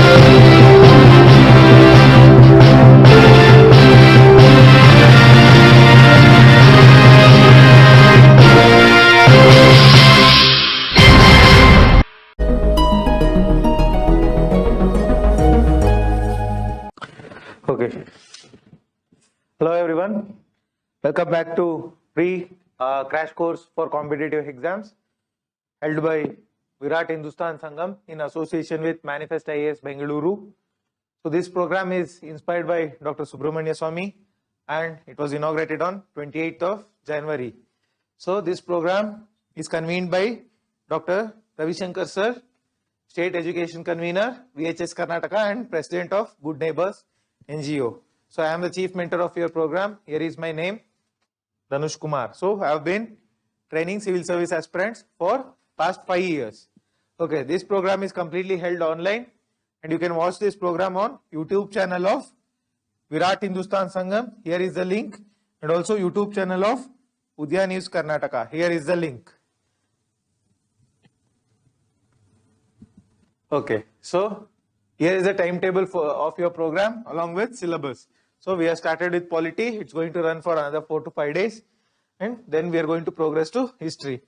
Okay. Hello everyone. Welcome back to crash course for competitive exams held by VIRAT HINDUSTAN SANGHAM in association with Manifest IAS Bengaluru. So this program is inspired by Dr. SWAMY and it was inaugurated on 28th of January. So this program is convened by Dr. RAVISHANKAR sir, State Education Convener, VHS Karnataka and President of Good Neighbors NGO. So I am the chief mentor of your program. Here is my name, DHANUSH Kumar. So I have been training civil service aspirants for past 5 years. Okay, this program is completely held online and you can watch this program on YouTube channel of VIRAT HINDUSTAN SANGHAM. Here is the link, and also YouTube channel of Udaya News Karnataka. Here is the link. Okay, so here is the timetable of your program along with syllabus. So we have started with polity. It's going to run for another 4 to 5 days, and then we are going to progress to history.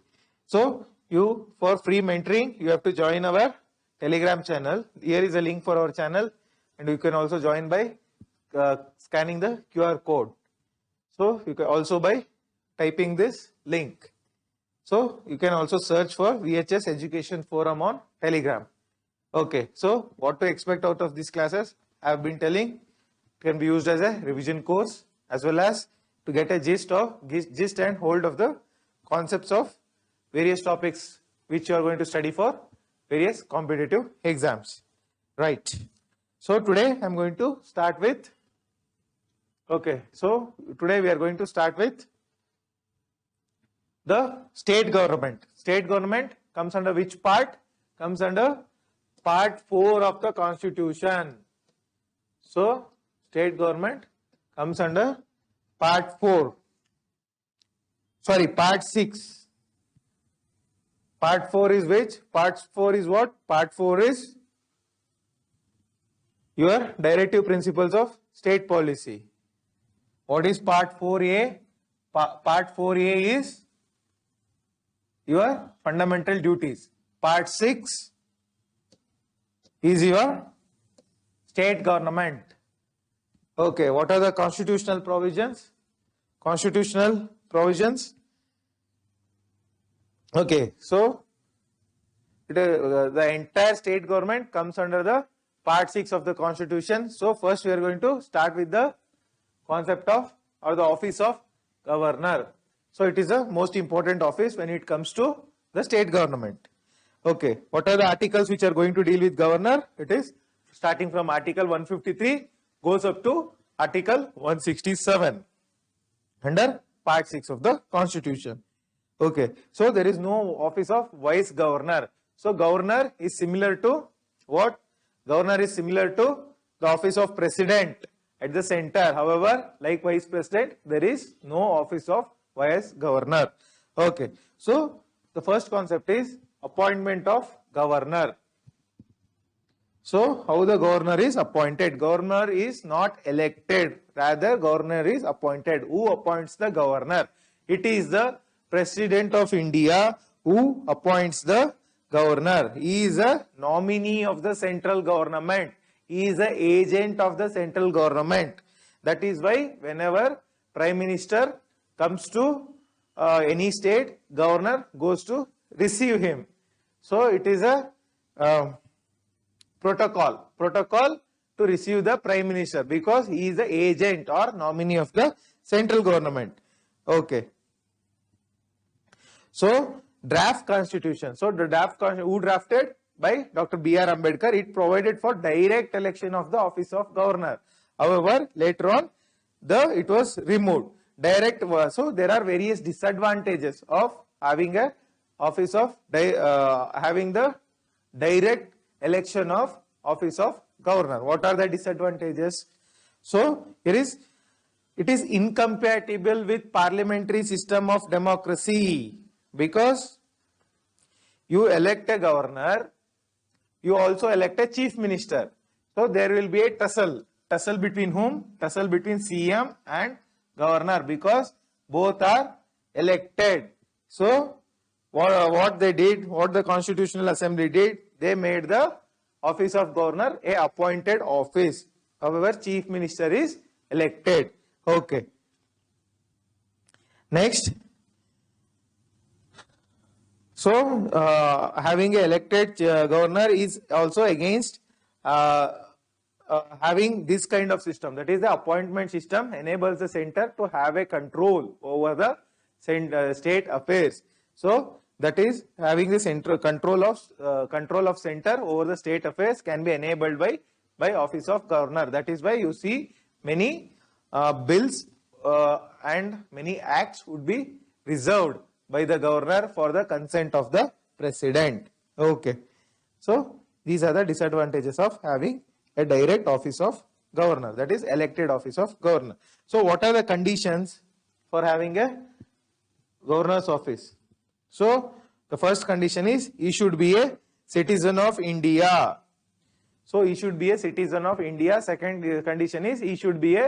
So you, for free mentoring, you have to join our Telegram channel. Here is a link for our channel, and you can also join by scanning the QR code. So you can also by typing this link. So you can also search for VHS Education Forum on Telegram. Okay, so what to expect out of these classes? I have been telling it can be used as a revision course as well as to get a gist and hold of the concepts of various topics which you are going to study for various competitive exams. Right. So today I am going to start with, today we are going to start with the state government. State government comes under which part? Comes under Part 4 of the Constitution. So, state government comes under Part 4. Sorry, Part 6. Part 4 is which? Part 4 is what? Part 4 is your directive principles of state policy. What is Part 4A? Part 4A is your fundamental duties. Part 6 is your state government. Okay, what are the constitutional provisions? Constitutional provisions. Okay, so the entire state government comes under the Part 6 of the Constitution. So first we are going to start with the concept of or the office of governor. So it is the most important office when it comes to the state government. Okay, what are the articles which are going to deal with governor? It is starting from Article 153 goes up to Article 167 under Part 6 of the Constitution. Okay, so there is no office of vice governor. So governor is similar to what? Governor is similar to the office of president at the center. However, like vice president, there is no office of vice governor. Okay, so the first concept is appointment of governor. So how the governor is appointed? Governor is not elected, rather governor is appointed. Who appoints the governor? It is the President of India who appoints the governor. He is a nominee of the central government. He is an agent of the central government. That is why whenever Prime Minister comes to any state, governor goes to receive him. So it is a protocol to receive the Prime Minister because he is the agent or nominee of the central government. Okay. So draft constitution. So the draft constitution, who drafted? By Dr. B.R. Ambedkar. It provided for direct election of the office of governor. However, later on, it was removed. Direct. So there are various disadvantages of having a office of having the direct election of office of governor. What are the disadvantages? So here is, it is incompatible with parliamentary system of democracy because you elect a governor, you also elect a chief minister. So there will be a tussle. Tussle between whom? Tussle between CM and governor, because both are elected. So what they did, what the Constitutional Assembly did, they made the office of governor a appointed office. However, chief minister is elected. Okay. Next. So having an elected governor is also against having this kind of system. That is, the appointment system enables the center to have a control over the state affairs. So that is, having the central control of center over the state affairs can be enabled by office of governor. That is why you see many bills and many acts would be reserved by the governor for the consent of the president. Okay. So these are the disadvantages of having a direct office of governor, that is elected office of governor. So what are the conditions for having a governor's office? So the first condition is he should be a citizen of India. So he should be a citizen of India. Second condition is he should be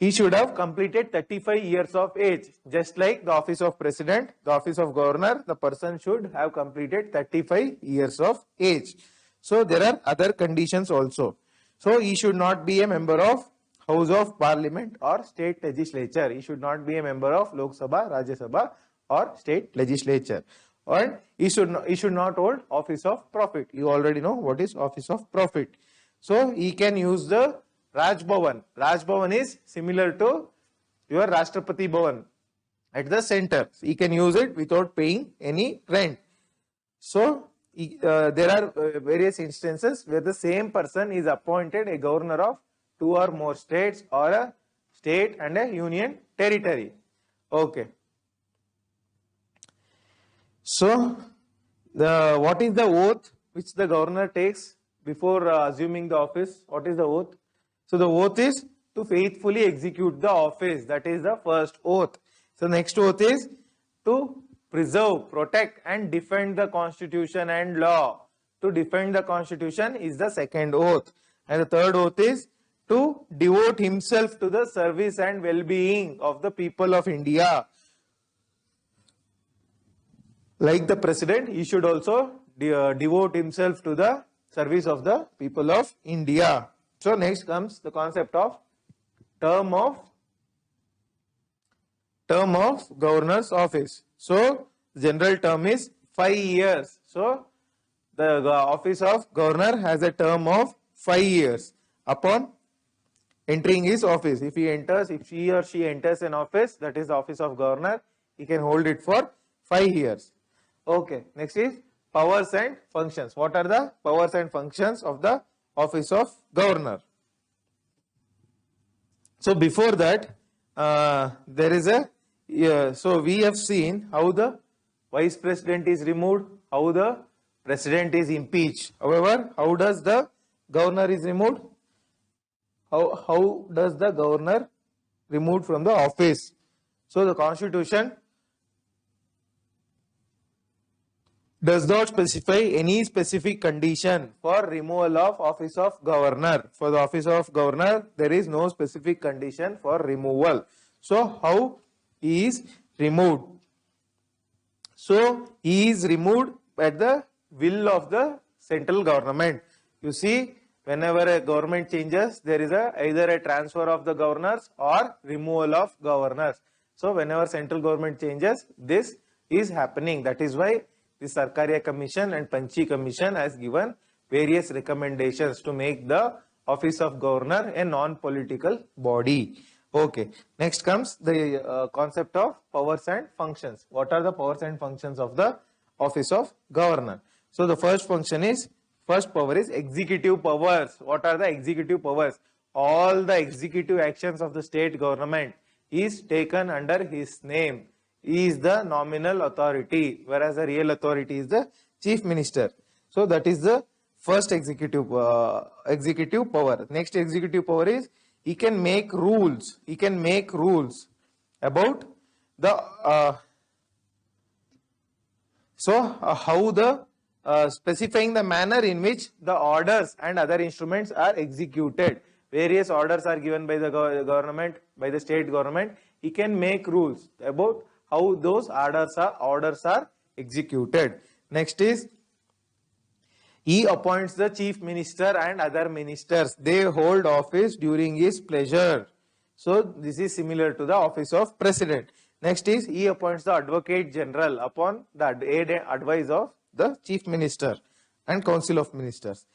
he should have completed 35 years of age. Just like the office of president, the office of governor, the person should have completed 35 years of age. So there are other conditions also. So he should not be a member of House of Parliament or state legislature. He should not be a member of Lok Sabha, Rajya Sabha or state legislature. And he should not hold office of profit. You already know what is office of profit. So he can use the Raj Bhavan. Raj Bhavan is similar to your Rashtrapati Bhavan at the center. He can use it without paying any rent. So there are various instances where the same person is appointed a governor of 2 or more states or a state and a union territory. Okay. So what is the oath which the governor takes before assuming the office? What is the oath? So the oath is to faithfully execute the office. That is the first oath. So next oath is to preserve, protect and defend the constitution and law. To defend the constitution is the second oath. And the third oath is to devote himself to the service and well-being of the people of India. Like the president, he should also devote himself to the service of the people of India. So next comes the concept of term of governor's office. So general term is 5 years. So the office of governor has a term of 5 years upon entering his office. If he or she enters an office, that is the office of governor, he can hold it for 5 years. Okay, next is powers and functions. What are the powers and functions of the office of governor? So before that, there is so we have seen how the vice president is removed, how the president is impeached. However, how does the governor is removed? How does the governor removed from the office? So the constitution does not specify any specific condition for removal of office of governor. For the office of governor, there is no specific condition for removal. So how he is removed? So he is removed at the will of the central government. You see, whenever a government changes, there is either a transfer of the governors or removal of governors. So whenever central government changes, this is happening. That is why the Sarkaria Commission and Panchi Commission has given various recommendations to make the office of governor a non-political body. Okay. Next comes the concept of powers and functions. What are the powers and functions of the office of governor? So the first power is executive powers. What are the executive powers? All the executive actions of the state government is taken under his name. He is the nominal authority, whereas the real authority is the chief minister. So that is the first executive power. Next executive power is he can make rules. He can make rules about the how the specifying the manner in which the orders and other instruments are executed. Various orders are given by the government, by the state government. He can make rules about how those orders are executed. Next is, he appoints the chief minister and other ministers. They hold office during his pleasure. So this is similar to the office of president. Next is, he appoints the advocate general upon the advice of the chief minister and council of ministers.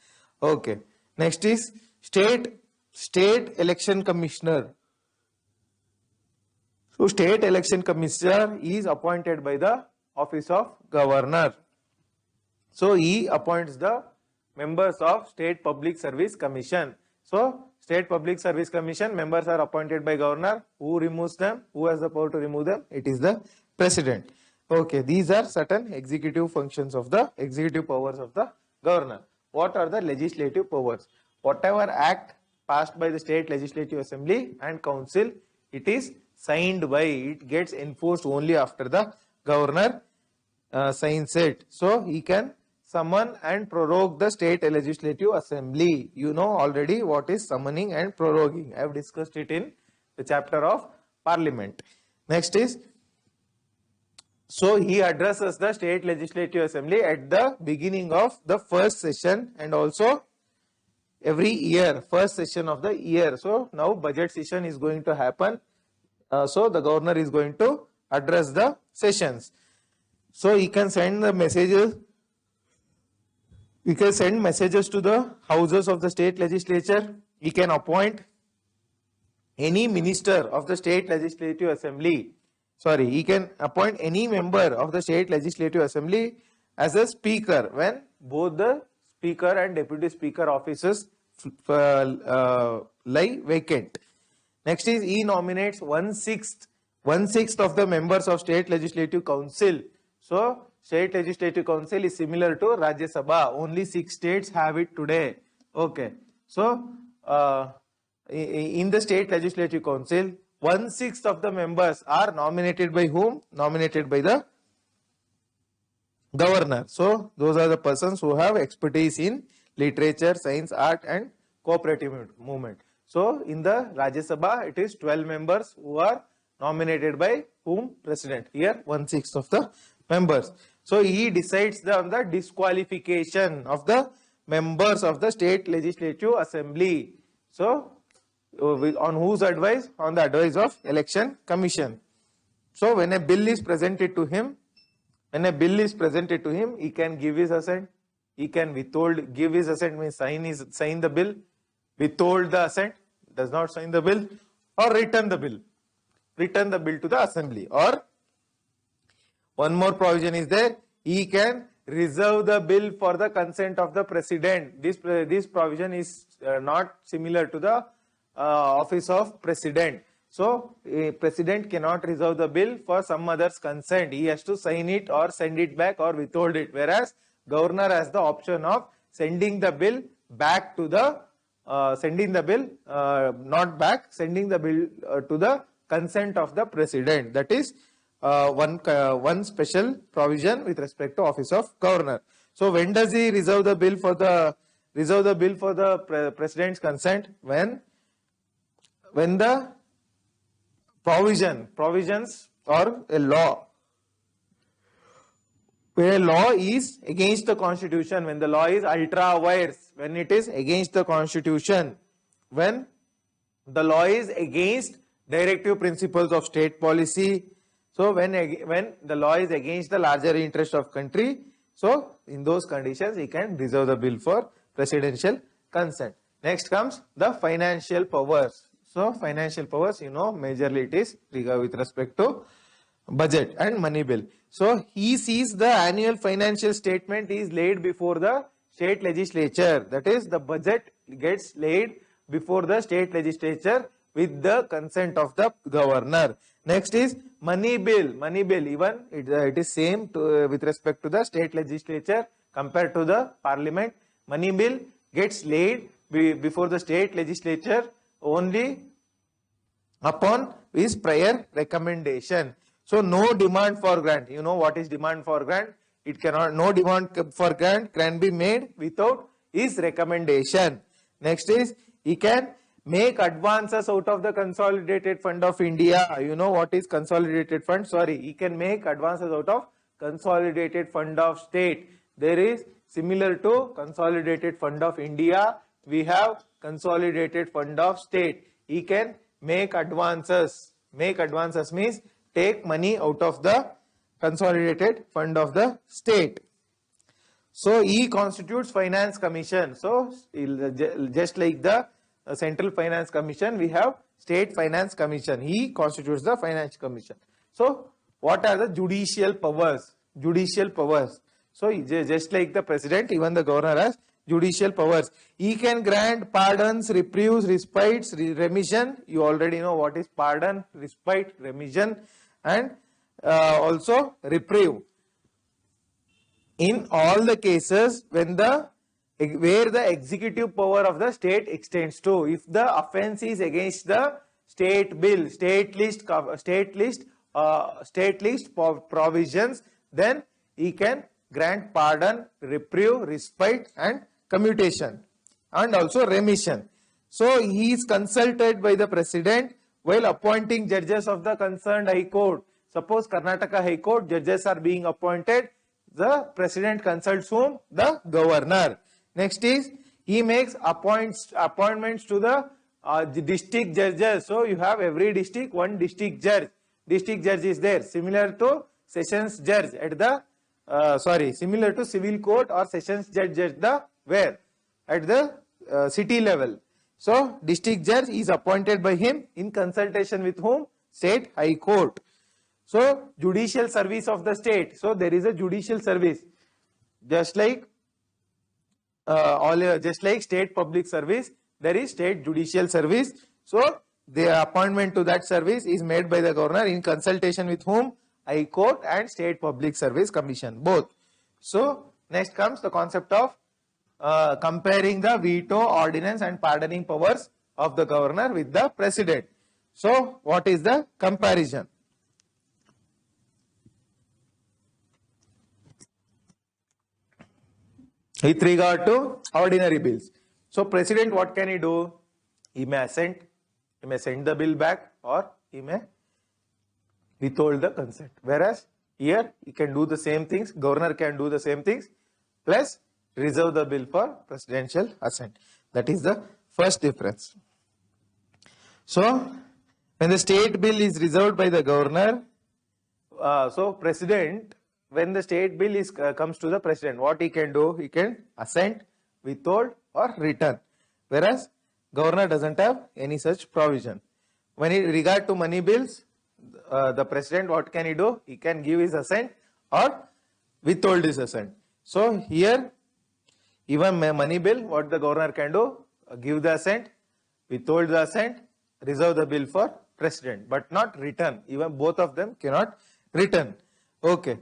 Okay. Next is state election commissioner. So state election commissioner is appointed by the office of governor. So he appoints the members of State Public Service Commission. So State Public Service Commission members are appointed by governor. Who removes them? Who has the power to remove them? It is the president. Okay, these are certain executive functions of the executive powers of the governor. What are the legislative powers? Whatever act passed by the state legislative assembly and council, it is signed by, it gets enforced only after the governor signs it. So he can summon and prorogue the state legislative assembly. You know already what is summoning and proroguing. I have discussed it in the chapter of parliament. Next is, so he addresses the state legislative assembly at the beginning of the first session and also every year, first session of the year. So now budget session is going to happen. So the governor is going to address the sessions. So he can send the messages. He can send messages to the houses of the state legislature. He can appoint any minister of the state legislative assembly. Sorry, he can appoint any member of the state legislative assembly as a speaker when both the speaker and deputy speaker offices lie vacant. Next is, he nominates one sixth of the members of state legislative council. So state legislative council is similar to Rajya Sabha. Only 6 states have it today. Okay. So in the state legislative council, 1/6 of the members are nominated by whom? Nominated by the governor. So those are the persons who have expertise in literature, science, art and cooperative movement. So in the Rajya Sabha, it is 12 members who are nominated by whom? President. Here 1/6 of the members. So he decides on the disqualification of the members of the state legislative assembly. So on whose advice? On the advice of election commission. So when a bill is presented to him, he can give his assent, he can withhold. Give his assent means sign the bill, withhold the assent, does not sign the bill, or return the bill to the assembly. Or one more provision is there, he can reserve the bill for the consent of the president. This provision is not similar to the office of president. So a president cannot reserve the bill for some other's consent. He has to sign it or send it back or withhold it. Whereas governor has the option of sending the bill back to the sending the bill to the consent of the president. That is one special provision with respect to office of governor. So when does he reserve the bill for the president's consent? When the provisions or a law, where a law is against the constitution, when the law is ultra vires, when it is against the constitution, when the law is against directive principles of state policy, so when the law is against the larger interest of country, so in those conditions he can reserve the bill for presidential consent. Next comes the financial powers. So financial powers, majorly it is with respect to budget and money bill. So he sees the annual financial statement is laid before the state legislature. That is, the budget gets laid before the state legislature with the consent of the governor. Next is money bill. Money bill, even it is same with respect to the state legislature compared to the parliament. Money bill gets laid before the state legislature only upon his prior recommendation. So no demand for grant. You know what is demand for grant? it cannot, no demand for grant can be made without his recommendation. Next is, he can make advances out of the Consolidated Fund of India. You know what is Consolidated Fund? Sorry, he can make advances out of Consolidated Fund of State. There is, similar to Consolidated Fund of India, we have Consolidated Fund of State. He can make advances. Make advances means take money out of the Consolidated Fund of the State. So he constitutes Finance Commission. So just like the Central Finance Commission, we have State Finance Commission. He constitutes the Finance Commission. So what are the judicial powers? Judicial powers. So just like the President, even the Governor has judicial powers. He can grant pardons, reprieves, respites, remission. You already know what is pardon, respite, remission, and also reprieve. In all the cases when where the executive power of the state extends to, if the offence is against the state bill, state list provisions, then he can grant pardon, reprieve, respite, and commutation, and also remission. So he is consulted by the President while appointing judges of the concerned High Court. Suppose Karnataka High Court judges are being appointed, the President consults whom? The Governor. Next is, he makes appointments to the district judges. So you have every district one district judge. District judge is there, similar to sessions judge at the similar to civil court or sessions judge at the where? At the city level. So district judge is appointed by him in consultation with whom? State High Court. So judicial service of the state. So there is a judicial service, just like just like state public service, there is state judicial service. So the appointment to that service is made by the Governor in consultation with whom? High Court and State Public Service Commission, both. So next comes the concept of comparing the veto, ordinance, and pardoning powers of the Governor with the President. So what is the comparison? With regard to ordinary bills. So President, what can he do? He may assent, he may send the bill back, or he may withhold the consent. Whereas here he can do the same things, Governor can do the same things, plus reserve the bill for presidential assent. That is the first difference. So when the state bill is reserved by the Governor, so President, when the state bill is comes to the President, what he can do? He can assent, withhold, or return. Whereas Governor doesn't have any such provision. When in regard to money bills, the President, what can he do? He can give his assent or withhold his assent. So here, even money bill, what the Governor can do? Give the assent, withhold the assent, reserve the bill for President, but not return. Even both of them cannot return. Okay.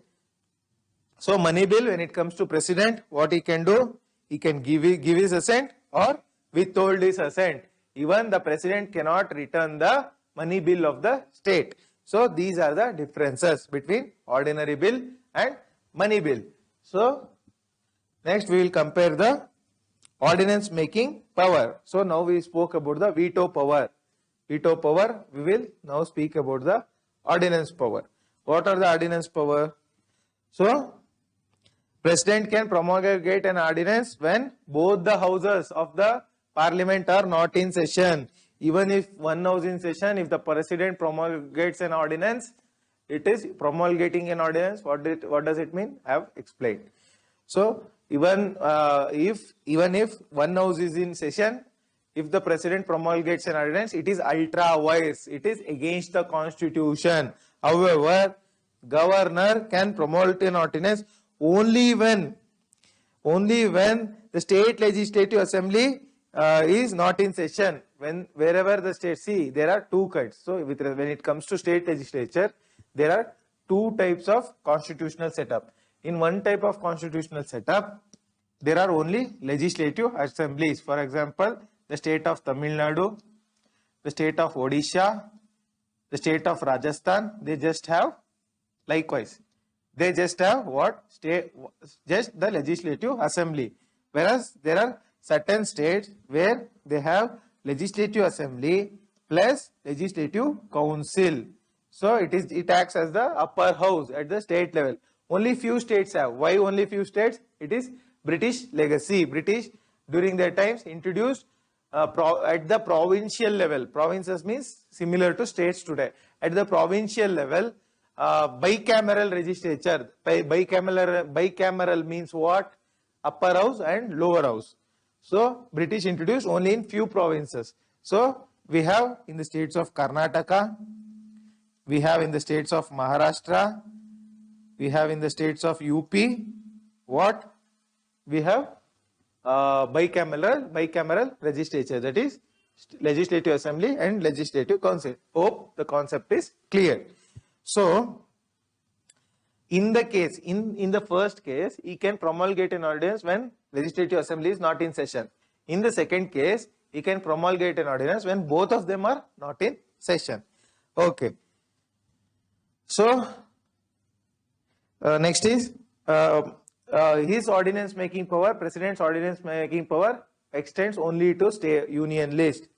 So money bill, when it comes to President, what he can do? He can give his assent or withhold his assent. Even the President cannot return the money bill of the state. So these are the differences between ordinary bill and money bill. So next we will compare the ordinance making power. So now we spoke about the veto power. Veto power, we will now speak about the ordinance power. What are the ordinance power? So President can promulgate an ordinance when both the houses of the Parliament are not in session. Even if one house in session, if the President promulgates an ordinance, it is promulgating an ordinance. What does it mean? I have explained. So even if one house is in session, if the President promulgates an ordinance, it is ultra vires. It is against the Constitution. However, Governor can promulgate an ordinance only when the state legislative assembly is not in session. Wherever the state, see, there are two kinds. So when it comes to state legislature, there are two types of constitutional setup. In one type of constitutional setup, there are only legislative assemblies. For example, the state of Tamil Nadu, the state of Odisha, the state of Rajasthan, they just have likewise. They just have what? Just the Legislative Assembly. Whereas there are certain states where they have Legislative Assembly plus Legislative Council. So it acts as the upper house at the state level. Only few states have. Why only few states? It is British legacy. British during their times introduced at the provincial level. Provinces means similar to states today. At the provincial level, bicameral legislature. Bicameral means what? Upper house and lower house. So British introduced only in few provinces. So we have in the states of Karnataka, we have in the states of Maharashtra, we have in the states of UP, what? We have bicameral legislature, that is Legislative Assembly and Legislative Council. Hope the concept is clear. So in the case, in the first case, he can promulgate an ordinance when Legislative Assembly is not in session. In the second case, he can promulgate an ordinance when both of them are not in session. Okay. So next is his ordinance making power, President's ordinance making power extends only to state union list,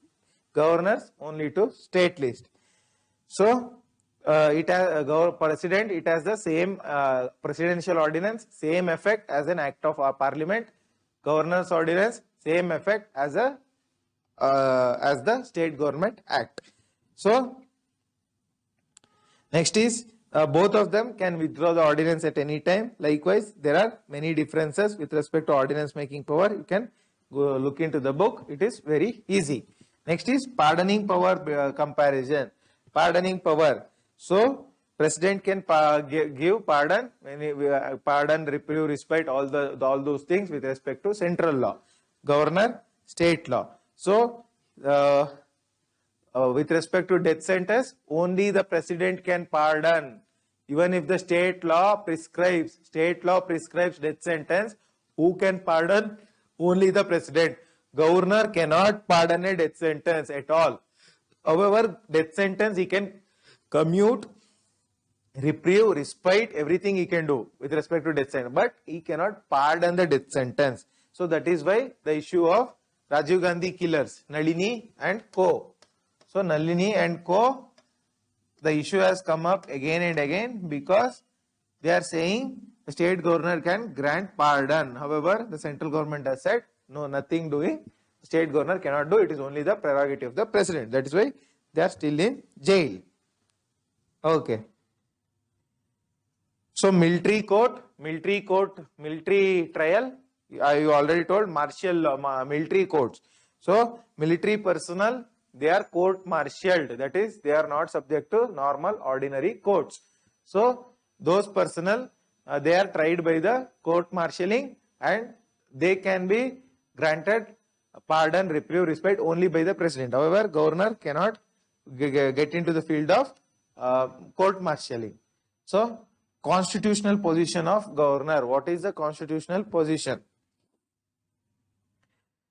governors only to state list. So it has President, it has the same presidential ordinance, same effect as an act of parliament. Governor's ordinance, same effect as a as the state government act. So next is both of them can withdraw the ordinance at any time. Likewise, there are many differences with respect to ordinance making power. You can go look into the book. It is very easy. Next is pardoning power comparison. Pardoning power. So President can give pardon, pardon, reprieve, respite, all those things with respect to central law. Governor, state law. So with respect to death sentence, only the President can pardon. Even if the state law prescribes death sentence, who can pardon? Only the President. Governor cannot pardon a death sentence at all. However, death sentence he can commute, reprieve, respite, everything he can do with respect to death sentence, but he cannot pardon the death sentence. So that is why the issue of Rajiv Gandhi killers, Nalini and co. So Nalini and co, the issue has come up again and again because they are saying the state governor can grant pardon. However, the central government has said no, nothing doing. State governor cannot do. It is only the prerogative of the President. That is why they are still in jail. Okay. So military court, military trial. I already told martial law, military courts. So military personnel, they are court-martialed. That is, they are not subject to normal ordinary courts. So those personnel, they are tried by the court-martialing and they can be granted pardon, reprieve, respite only by the President. However, governor cannot get into the field of court-martialing. So constitutional position of governor. What is the constitutional position?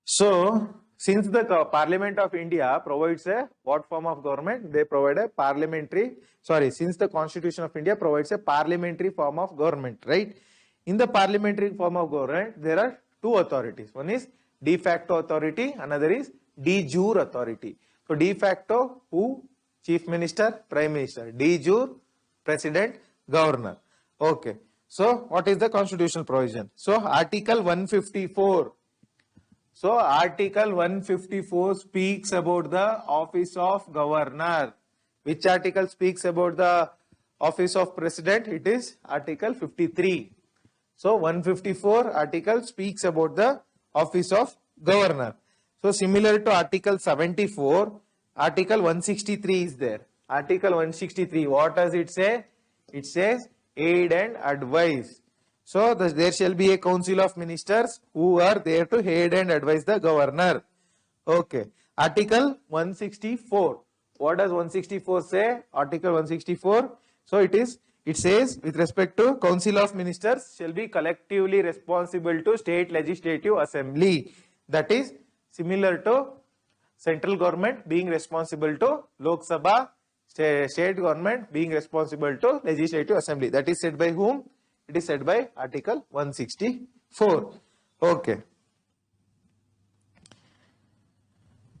So since the Parliament of India provides a what form of government? They provide a parliamentary, since the Constitution of India provides a parliamentary form of government, right? In the parliamentary form of government, there are two authorities. One is de facto authority, another is de jure authority. So de facto, who? Chief Minister, Prime Minister. De jure, President, Governor. Okay. So what is the constitutional provision? So Article 154. So Article 154 speaks about the office of governor. Which article speaks about the office of president? It is Article 53. So 154 article speaks about the office of governor. So similar to Article 74, Article 163 is there. Article 163, what does it say? It says aid and advise. So there shall be a council of ministers who are there to aid and advise the governor. Okay. Article 164. What does 164 say? Article 164. So it says with respect to council of ministers shall be collectively responsible to state legislative assembly. That is similar to central government being responsible to Lok Sabha, state government being responsible to legislative assembly. That is said by whom? It is set by Article 164. Okay.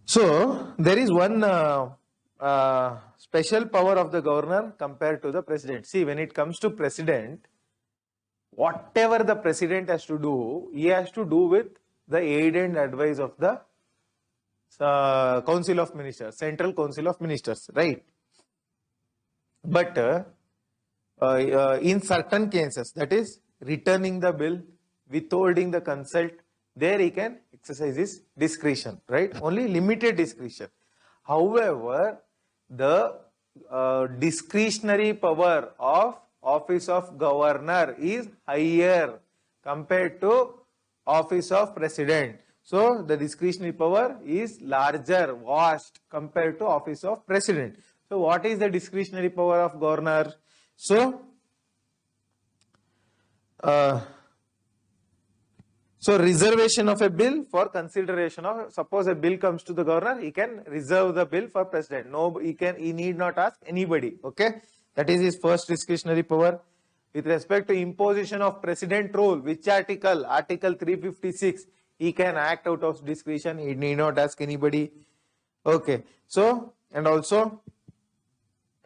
So there is one special power of the governor compared to the president. See, when it comes to president, whatever the president has to do, he has to do with the aid and advice of the Council of Ministers, Central Council of Ministers, right? But in certain cases, that is returning the bill, withholding the consult, there he can exercise his discretion, right? Only limited discretion. However, the discretionary power of office of governor is higher compared to office of president. So the discretionary power is larger, vast compared to office of president. So what is the discretionary power of governor? So reservation of a bill for consideration of, suppose a bill comes to the governor, he can reserve the bill for president. No, he need not ask anybody. Okay, that is his first discretionary power. With respect to imposition of president rule, which article? Article 356. He can act out of discretion. He need not ask anybody. Okay. So, and also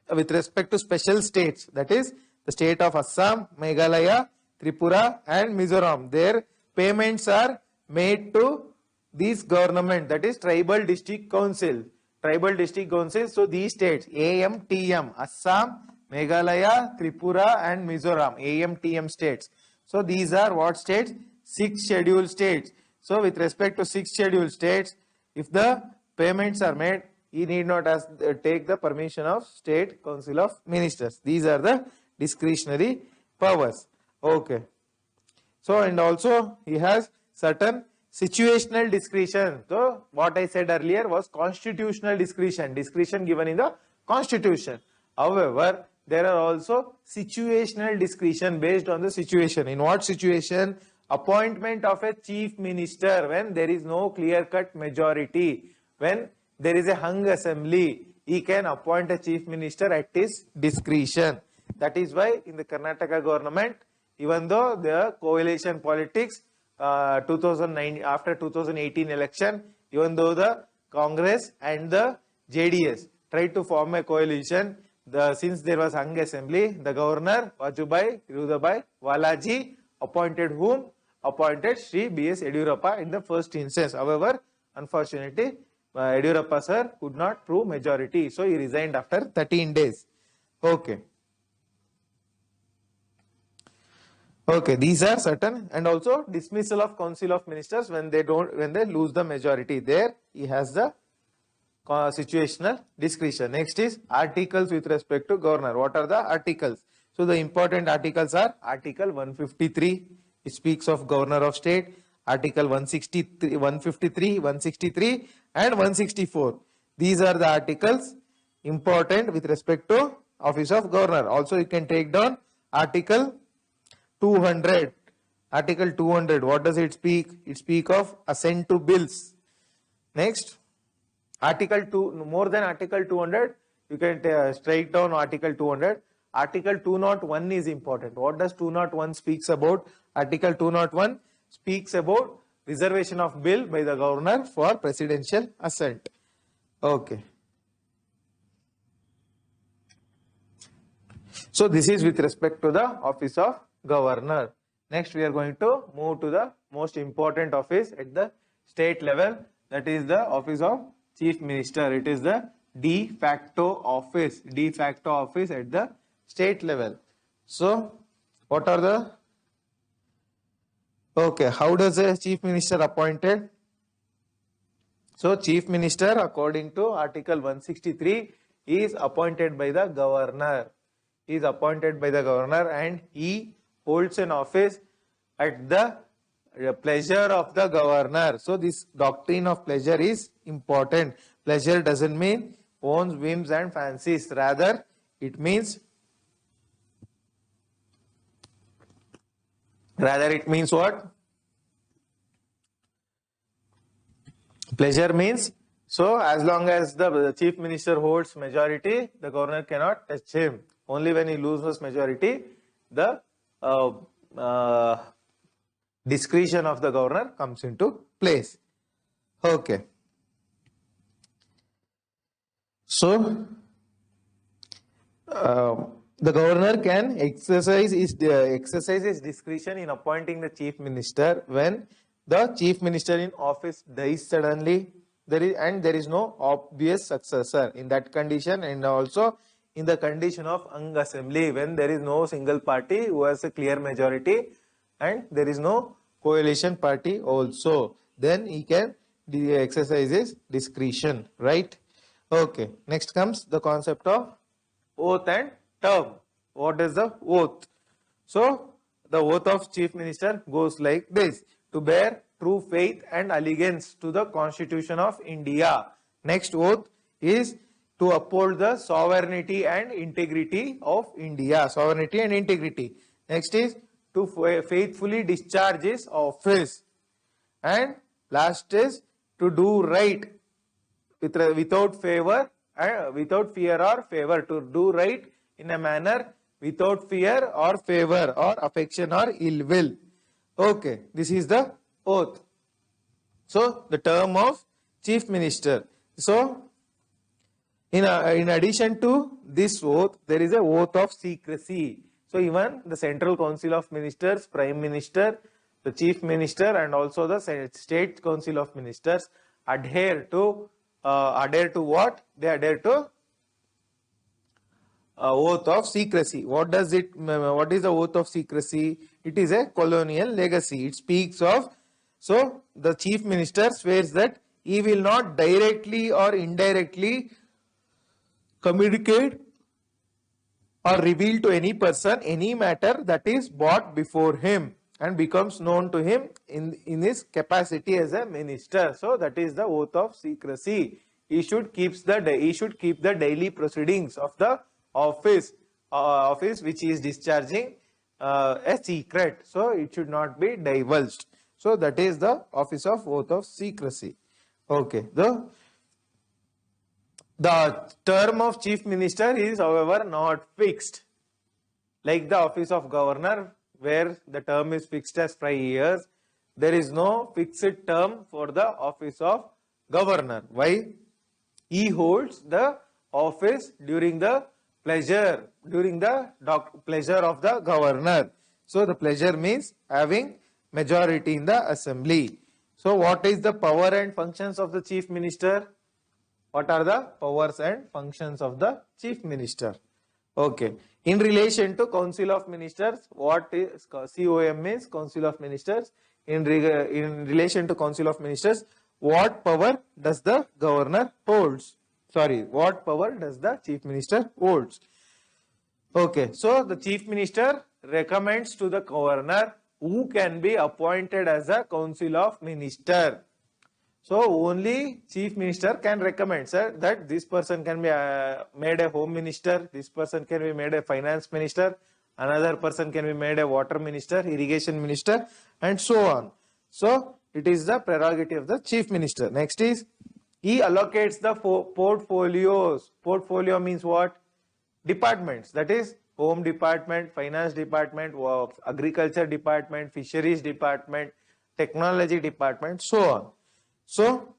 with respect to special states, that is the state of Assam, Meghalaya, Tripura and Mizoram, their payments are made to this government, that is tribal district council. Tribal district council. So these states, AMTM, Assam, Meghalaya, Tripura and Mizoram, AMTM states. So these are what states? 6 scheduled states. So with respect to 6 scheduled states, if the payments are made, he need not take the permission of State Council of Ministers. These are the discretionary powers. Okay. So, and also he has certain situational discretion. So what I said earlier was constitutional discretion, discretion given in the constitution. However, there are also situational discretion based on the situation. In what situation? Appointment of a chief minister when there is no clear-cut majority. When there is a hung assembly, he can appoint a chief minister at his discretion. That is why in the Karnataka government, even though the coalition politics 2009 after 2018 election, even though the Congress and the JDS tried to form a coalition, since there was hung assembly, the governor Vajubai Rudabai Walaji appointed whom? Appointed Sri B.S. Yediyurappa in the first instance. However, unfortunately, Yediyurappa sir could not prove majority, so he resigned after 13 days. Okay. Okay, these are certain, and also dismissal of Council of Ministers when they lose the majority. There he has the situational discretion. Next is articles with respect to governor. What are the articles? So the important articles are Article 153, it speaks of governor of state. Article 163, 153, 163 and 164. These are the articles important with respect to office of governor. Also you can take down Article 200. Article 200, what does it speak? It speaks of assent to bills. Next, Article 2, more than Article 200, you can strike down Article 200. Article 201 is important. What does 201 speaks about? Article 201 speaks about reservation of bill by the governor for presidential assent. Okay. So this is with respect to the office of governor. Next we are going to move to the most important office at the state level, that is the office of chief minister. It is the de facto office at the state level. So what are the, okay, how does a chief minister appointed? So chief minister according to Article 163 is appointed by the governor. He is appointed by the governor and he holds an office at the pleasure of the governor. So this doctrine of pleasure is important. Pleasure doesn't mean own whims and fancies. Rather, it means what? Pleasure means, so as long as the chief minister holds majority, the governor cannot touch him. Only when he loses majority, the discretion of the governor comes into place. Okay. So, the governor can exercise his discretion in appointing the chief minister when the chief minister in office dies suddenly, there is no obvious successor. In that condition, and also in the condition of Ang assembly, when there is no single party who has a clear majority and there is no coalition party also, then he can exercise his discretion, right? Okay, next comes the concept of oath and term. What is the oath? So, the oath of chief minister goes like this: to bear true faith and allegiance to the Constitution of India. Next oath is to uphold the sovereignty and integrity of India. Sovereignty and integrity. Next is to faithfully discharge his office. And last is to do right without fear or favor. To do right in a manner without fear or favor or affection or ill will. Okay, this is the oath. So, the term of chief minister. So, in addition to this oath, there is a oath of secrecy. So, even the Central Council of Ministers, Prime Minister, the Chief Minister and also the State Council of Ministers adhere to what? They adhere to oath of secrecy. What is the oath of secrecy? It is a colonial legacy. It speaks of, so the chief minister swears that he will not directly or indirectly communicate or reveal to any person any matter that is brought before him and becomes known to him in his capacity as a minister. So that is the oath of secrecy. He should keep the daily proceedings of the office which he is discharging a secret. So it should not be divulged. So that is the office of oath of secrecy. Okay. The term of chief minister is, however, not fixed. Like the office of governor, where the term is fixed as 5 years, there is no fixed term for the office of governor. Why? He holds the office during the pleasure of the governor. So the pleasure means having majority in the assembly. So what is the power and functions of the chief minister? What are the powers and functions of the chief minister? Okay. In relation to Council of Ministers, what is COM means Council of Ministers. In relation to Council of Ministers, what power does the governor holds? Sorry, what power does the chief minister holds? Okay, so the chief minister recommends to the governor who can be appointed as a Council of Minister. So only chief minister can recommend, sir, that this person can be made a home minister, this person can be made a finance minister, another person can be made a water minister, irrigation minister, and so on. So it is the prerogative of the chief minister. Next is, he allocates the portfolios. Portfolio means what? Departments. That is home department, finance department, agriculture department, fisheries department, technology department, so on. So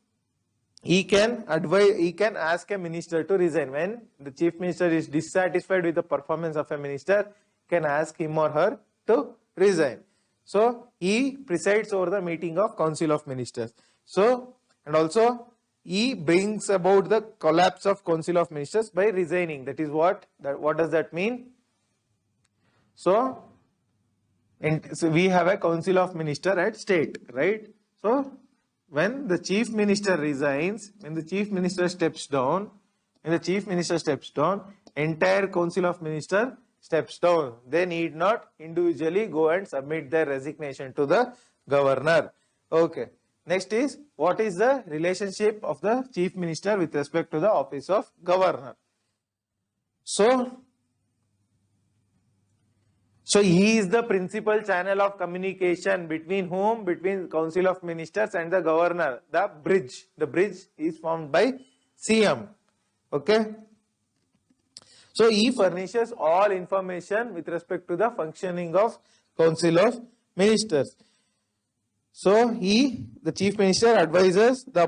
he can ask a minister to resign. When the chief minister is dissatisfied with the performance of a minister, can ask him or her to resign. So he presides over the meeting of Council of Ministers. So, and also he brings about the collapse of Council of Ministers by resigning. That is what does that mean? So we have a Council of Ministers at state, right? So when the chief minister resigns, when the chief minister steps down, entire Council of Ministers steps down. They need not individually go and submit their resignation to the governor. Okay. Next is, what is the relationship of the chief minister with respect to the office of governor? So he is the principal channel of communication between whom? Between Council of Ministers and the governor. The bridge is formed by CM. Okay. So he furnishes all information with respect to the functioning of Council of Ministers. So the Chief Minister advises the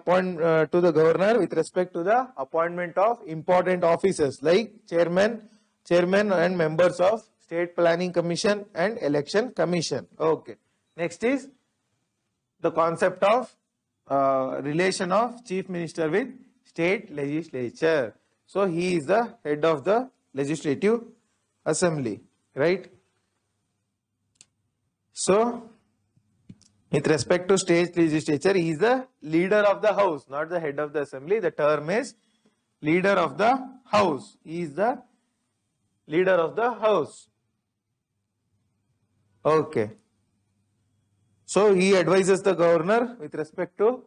to the Governor with respect to the appointment of important officers like chairman and members of State Planning Commission and Election Commission. Okay. Next is the concept of relation of Chief Minister with State Legislature. So he is the head of the Legislative Assembly, right? So with respect to State Legislature, he is the leader of the House, not the head of the Assembly. The term is leader of the House. He is the leader of the House. Okay. So he advises the Governor with respect to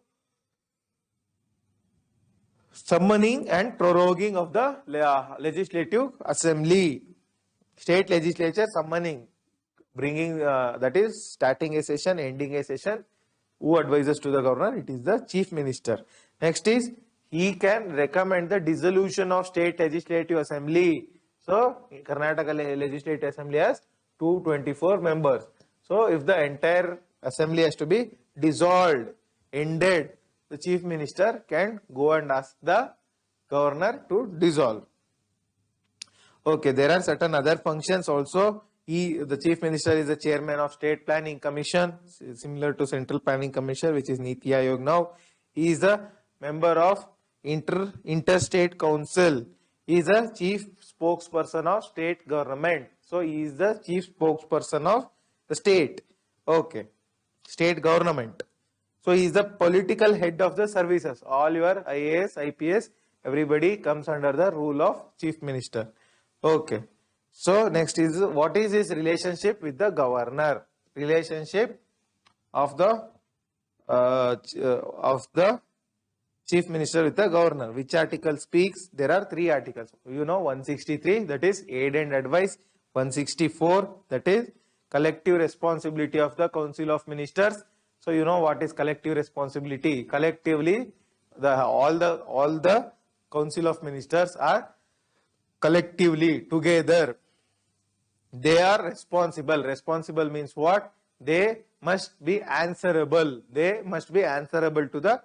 summoning and proroguing of the Legislative Assembly. State Legislature summoning, bringing that is starting a session, ending a session. Who advises to the Governor? It is the Chief Minister. Next is he can recommend the dissolution of State Legislative Assembly. So Karnataka Legislative Assembly has 224 members. So if the entire Assembly has to be dissolved, ended, the Chief Minister can go and ask the Governor to dissolve. Okay, there are certain other functions also. The Chief Minister is the Chairman of State Planning Commission, similar to Central Planning Commission, which is Niti Aayog now. He is the member of Interstate Council. He is the Chief Spokesperson of State Government. So he is the Chief Spokesperson of the state. Okay, state government. So he is the political head of the services. All your IAS, IPS, everybody comes under the rule of Chief Minister. Okay. So next is what is his relationship with the Governor? Relationship of the Chief Minister with the Governor. Which article speaks? There are 3 articles. You know, 163, that is aid and advice. 164, that is collective responsibility of the Council of Ministers. So you know what is collective responsibility. Collectively, all the Council of Ministers are collectively together. They are responsible. Responsible means what? They must be answerable. They must be answerable to the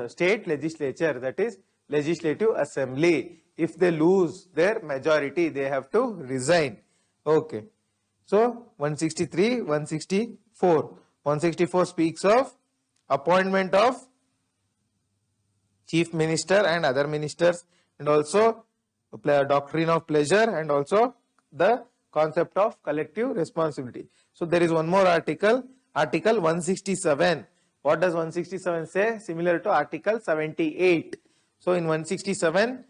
state legislature, that is Legislative Assembly. If they lose their majority, they have to resign. Okay. So 163, 164. 164 speaks of appointment of Chief Minister and other ministers, and also doctrine of pleasure, and also the concept of collective responsibility. So there is one more article, Article 167. What does 167 say? Similar to Article 78. So in 167,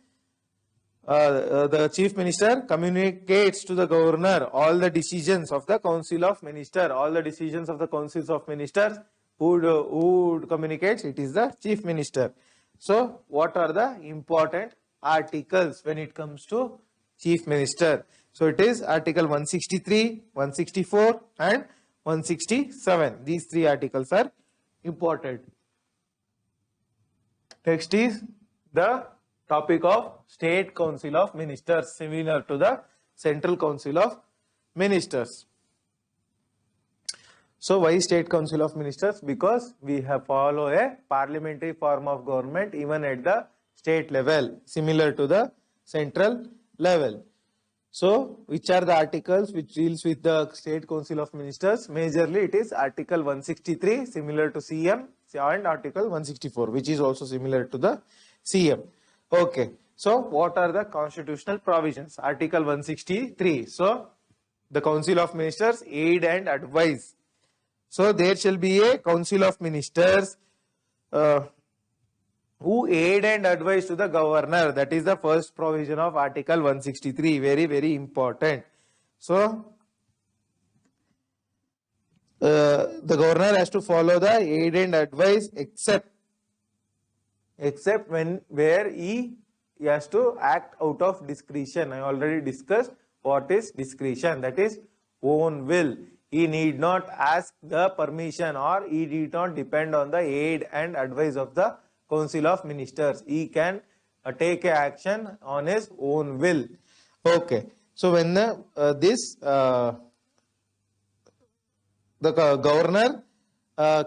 the Chief Minister communicates to the Governor all the decisions of the Council of Ministers. All the decisions of the Councils of Ministers, who communicates? It is the Chief Minister. So what are the important articles when it comes to Chief Minister? So it is Article 163, 164 and 167. These 3 articles are important. Next is the topic of State Council of Ministers, similar to the Central Council of Ministers. So why State Council of Ministers? Because we have follow a parliamentary form of government even at the state level, similar to the central level. So which are the articles which deals with the State Council of Ministers? Majorly it is Article 163, similar to CM, and Article 164, which is also similar to the CM. Okay. So what are the constitutional provisions? Article 163. So the Council of Ministers aid and advise. So there shall be a Council of Ministers who aid and advise to the Governor. That is the first provision of Article 163. Very, very important. So the Governor has to follow the aid and advise except where he has to act out of discretion. I already discussed what is discretion. That is own will. He need not ask the permission, or he need not depend on the aid and advice of the Council of Ministers. He can take action on his own will. Okay. So when this the governor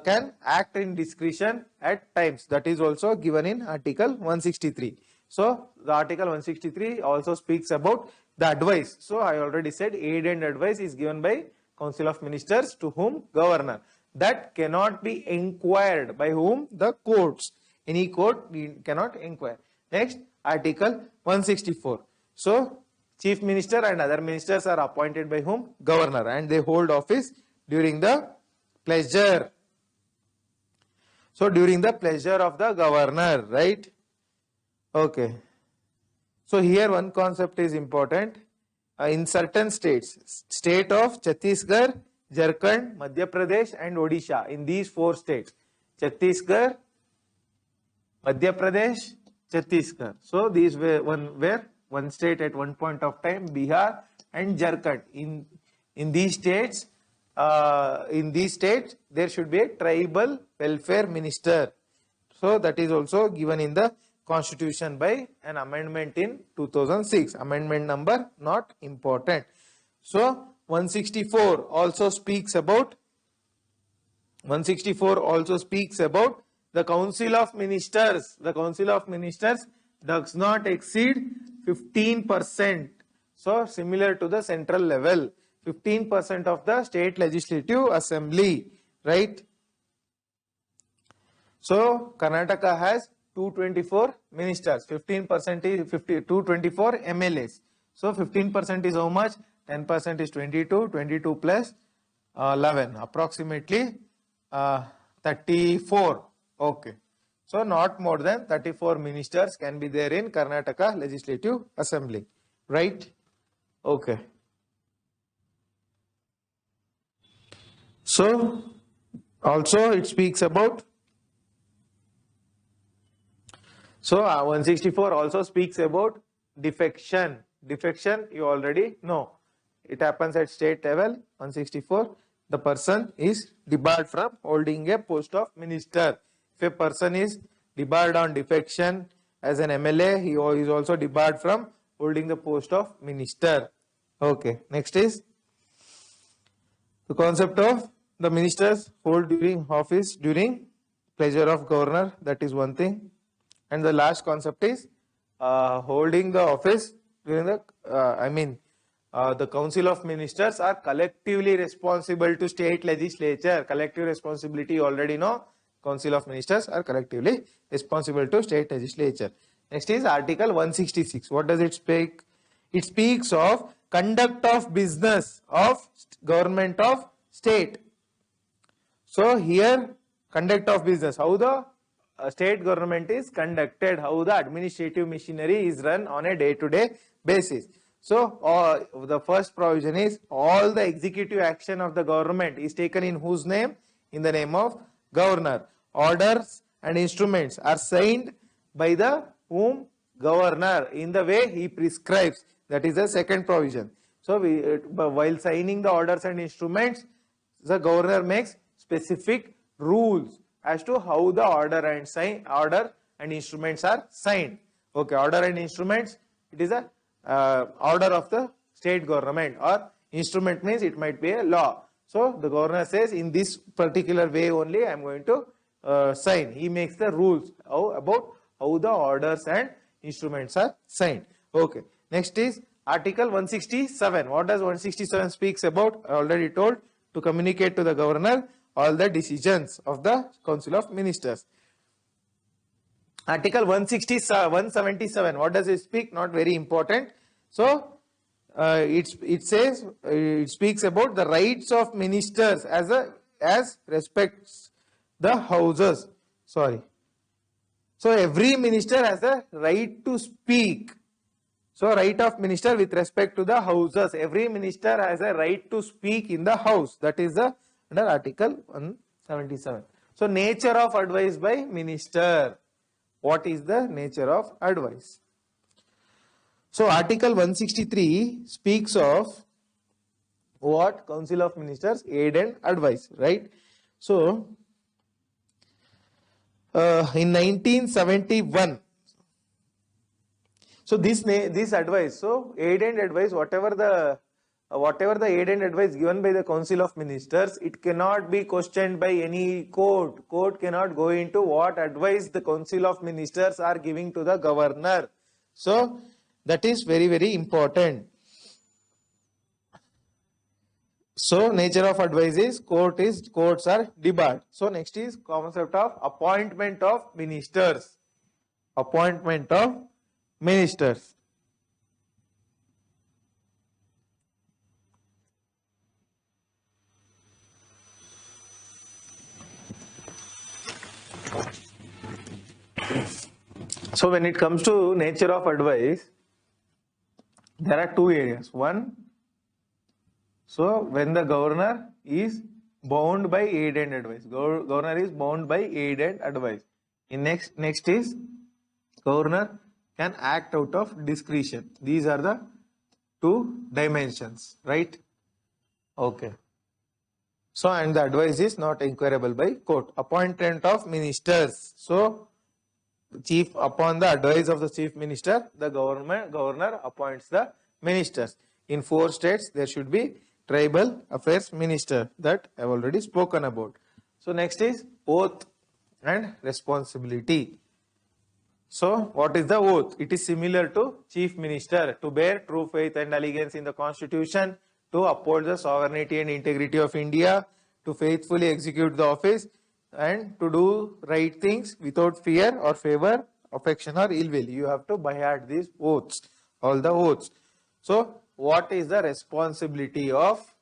can act in discretion at times. That is also given in Article 163. So the Article 163 also speaks about the advice. So I already said aid and advice is given by Council of Ministers to whom? Governor. That cannot be inquired by whom? The courts. Any court cannot inquire. Next, Article 164. So Chief Minister and other ministers are appointed by whom? Governor, and they hold office during the pleasure. So during the pleasure of the governor, right? Okay. So here one concept is important. In certain states, state of Chhattisgarh, Jharkhand, Madhya Pradesh and Odisha, in these four states, Chhattisgarh, Madhya Pradesh, Chhattisgarh. So these were one state at one point of time, Bihar and Jharkhand. In these states, there should be a tribal welfare minister. So that is also given in the Constitution by an amendment in 2006. Amendment number not important. So 164 also speaks about the Council of Ministers. The Council of Ministers does not exceed 15%. So similar to the central level, 15% of the state legislative assembly, right? So Karnataka has 224 ministers, 15% is 224 MLAs. So 15% is how much? 10% is 22, 22 plus 11, approximately 34. Okay. So not more than 34 ministers can be there in Karnataka Legislative Assembly, right? Okay. So also it speaks about, so 164 also speaks about defection. Defection you already know. It happens at state level. 164, the person is debarred from holding a post of minister. If a person is debarred on defection as an MLA, he is also debarred from holding the post of minister. Okay, next is the concept of the ministers hold during office during pleasure of governor. That is one thing. And the last concept is holding the office during the, the Council of Ministers are collectively responsible to state legislature. Collective responsibility you already know. Council of Ministers are collectively responsible to state legislature. Next is Article 166. What does it speak? It speaks of conduct of business of government of state. So here conduct of business, how the state government is conducted, how the administrative machinery is run on a day-to-day basis. So the first provision is all the executive action of the government is taken in whose name? In the name of governor. Orders and instruments are signed by the whom? Governor, in the way he prescribes. That is the second provision. So while signing the orders and instruments, the governor makes specific rules as to how the order and instruments are signed. Okay, order and instruments, it is a order of the state government, or instrument means it might be a law. So the governor says in this particular way only I am going to sign. He makes the rules about how the orders and instruments are signed. Okay, next is Article 167. What does 167 speaks about? I already told, to communicate to the governor all the decisions of the Council of Ministers. Article 177, what does it speak? Not very important. So it says, it speaks about the rights of ministers as respects the houses. Sorry. So every minister has a right to speak. So right of minister with respect to the houses. Every minister has a right to speak in the house. That is the under Article 177. So nature of advice by minister. What is the nature of advice? So Article 163 speaks of what? Council of Ministers aid and advice, right? So in 1971, so this advice, so aid and advice, whatever the whatever the aid and advice given by the Council of Ministers, it cannot be questioned by any court. Court cannot go into what advice the Council of Ministers are giving to the governor. So that is very, very important. So nature of advice is courts are debarred. So next is concept of appointment of ministers. Appointment of ministers. So when it comes to nature of advice, there are two areas. One, so when the governor is bound by aid and advice. Governor is bound by aid and advice. In next is governor can act out of discretion. These are the two dimensions, right? Okay. So and the advice is not inquirable by court. Appointment of ministers. So upon the advice of the chief minister, the governor appoints the ministers. In 4 states, there should be tribal affairs minister that I have already spoken about. So next is oath and responsibility. So what is the oath? It is similar to chief minister, to bear true faith and allegiance in the constitution, to uphold the sovereignty and integrity of India, to faithfully execute the office, and to do right things without fear or favor, affection or ill will. You have to by heart these oaths, all the oaths. So what is the responsibility of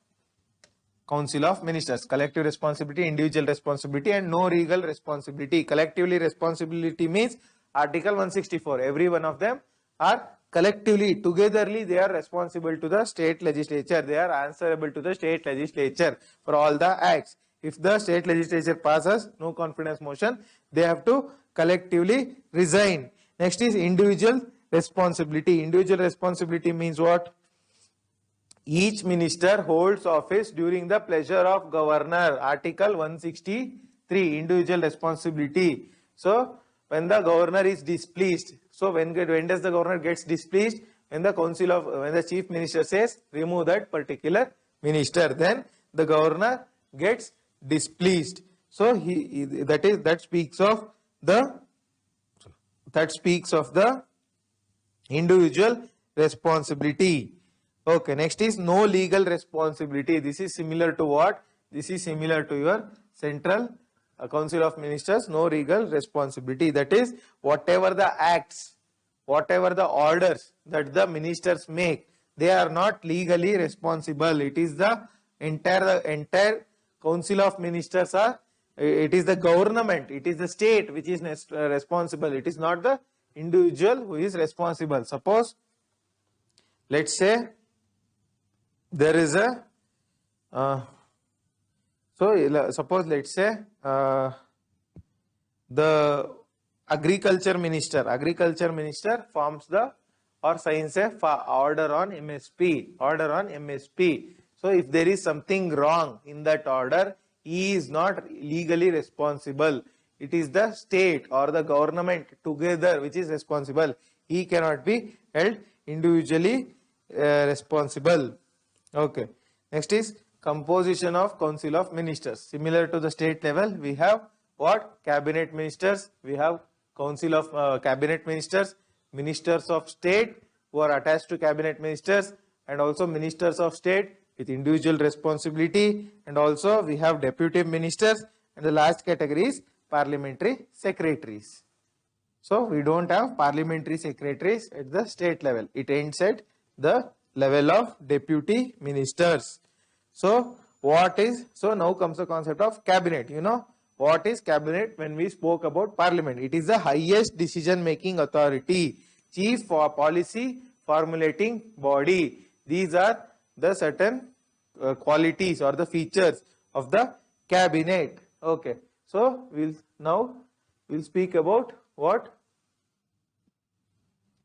Council of Ministers? Collective responsibility, individual responsibility, and no regal responsibility. Collectively responsibility means Article 164. Every one of them are collectively, togetherly, they are responsible to the state legislature. They are answerable to the state legislature for all the acts. If the state legislature passes no confidence motion, they have to collectively resign. Next is individual responsibility. Individual responsibility means what? Each minister holds office during the pleasure of governor. Article 163, individual responsibility. So when the governor is displeased, so when does the governor gets displeased? When the chief minister says remove that particular minister, then the governor gets displeased. So that speaks of the individual responsibility. Okay, next is no legal responsibility. This is similar to what? This is similar to your central Council of Ministers, no legal responsibility. That is, whatever the acts, whatever the orders that the ministers make, they are not legally responsible. It is the entire Council of Ministers it is the government, it is the state which is responsible. It is not the individual who is responsible. Suppose, let's say, there is a suppose let's say the agriculture minister forms or signs a order on MSP. So if there is something wrong in that order, he is not legally responsible. It is the state or the government together which is responsible. He cannot be held individually responsible. Okay. Next is composition of Council of Ministers. Similar to the state level, we have what? Cabinet ministers. We have Council of Cabinet Ministers, Ministers of State who are attached to Cabinet Ministers, and also Ministers of State with individual responsibility, and also we have Deputy Ministers, and the last category is Parliamentary Secretaries. So we don't have Parliamentary Secretaries at the state level. It ends at the level of Deputy Ministers. So now comes the concept of Cabinet. You know what is Cabinet? When we spoke about Parliament, it is the highest decision making authority, chief for policy formulating body. These are the certain qualities or the features of the Cabinet. Okay, so we'll speak about what?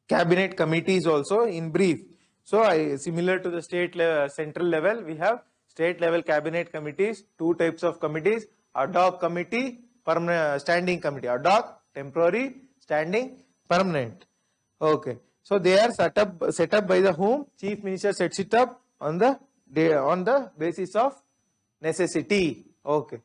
Cabinet committees also in brief. So similar to the state level, central level, we have state level cabinet committees, 2 types of committees: ad hoc committee, permanent standing committee. Ad hoc, temporary; standing, permanent. Okay. So they are set up by the whom? Chief Minister sets it up on the on the basis of necessity. Okay.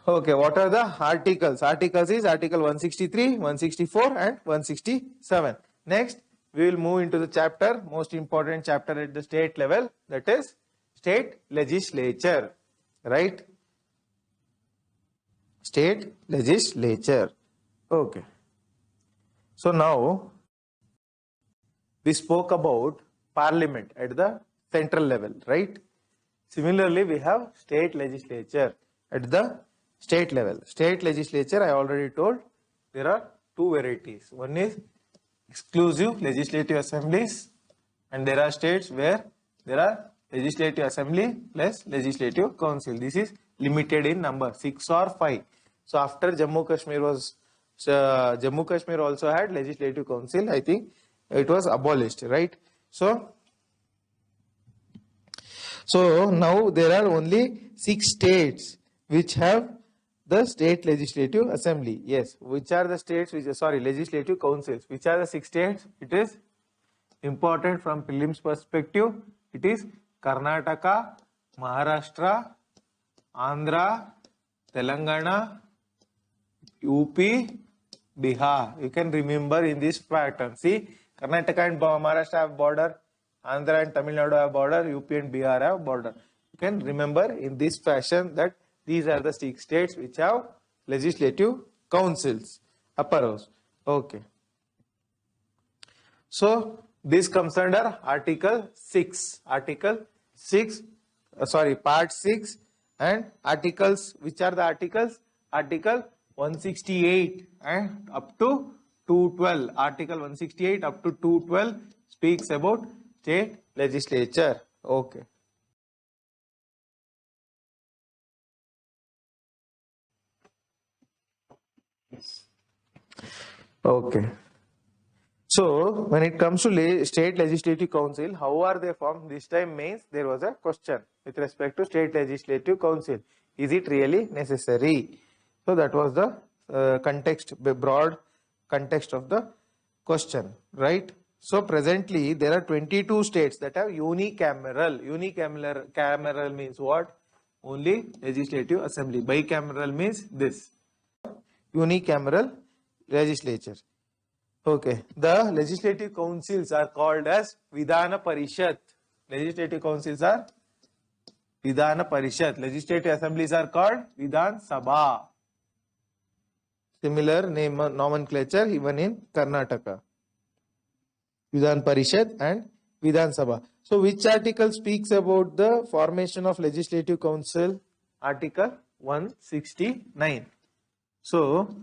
Okay, what are the articles? Articles is Article 163, 164 and 167. Next, we will move into the chapter, most important chapter at the state level, that is state legislature, right? State legislature. Okay. So now, we spoke about parliament at the central level, right? Similarly, we have state legislature at the state level. State legislature, I already told, there are two varieties. One is exclusive legislative assemblies, and there are states where there are legislative assembly plus legislative council. This is limited in number, 6 or 5. So after Jammu Kashmir also had legislative council, I think it was abolished, right? So now there are only 6 states which have the state legislative assembly. Yes, which are the states which are, sorry, legislative councils. Which are the 6 states? It is important from prelims perspective. It is Karnataka, Maharashtra, Andhra, Telangana, UP, Bihar. You can remember in this pattern. See, Karnataka and Maharashtra have border, Andhra and Tamil Nadu have border, UP and Bihar have border. You can remember in this fashion that these are the 6 states which have legislative councils, upper house. Okay. So this comes under Article 6. Article 6, Part 6, and articles. Which are the articles? Article 168 and up to 212. Article 168 up to 212 speaks about state legislature. Okay. Okay. So when it comes to state legislative council, how are they formed? This time means there was a question with respect to state legislative council. Is it really necessary? So that was the context, broad context of the question, right? So presently there are 22 states that have unicameral. Unicameral means what? Only legislative assembly. Bicameral means this. Unicameral legislature. Okay. The legislative councils are called as Vidhana Parishad. Legislative councils are Vidhana Parishad. Legislative assemblies are called Vidhan Sabha. Similar name nomenclature even in Karnataka. Vidhan Parishad and Vidhan Sabha. So which article speaks about the formation of legislative council? Article 169. So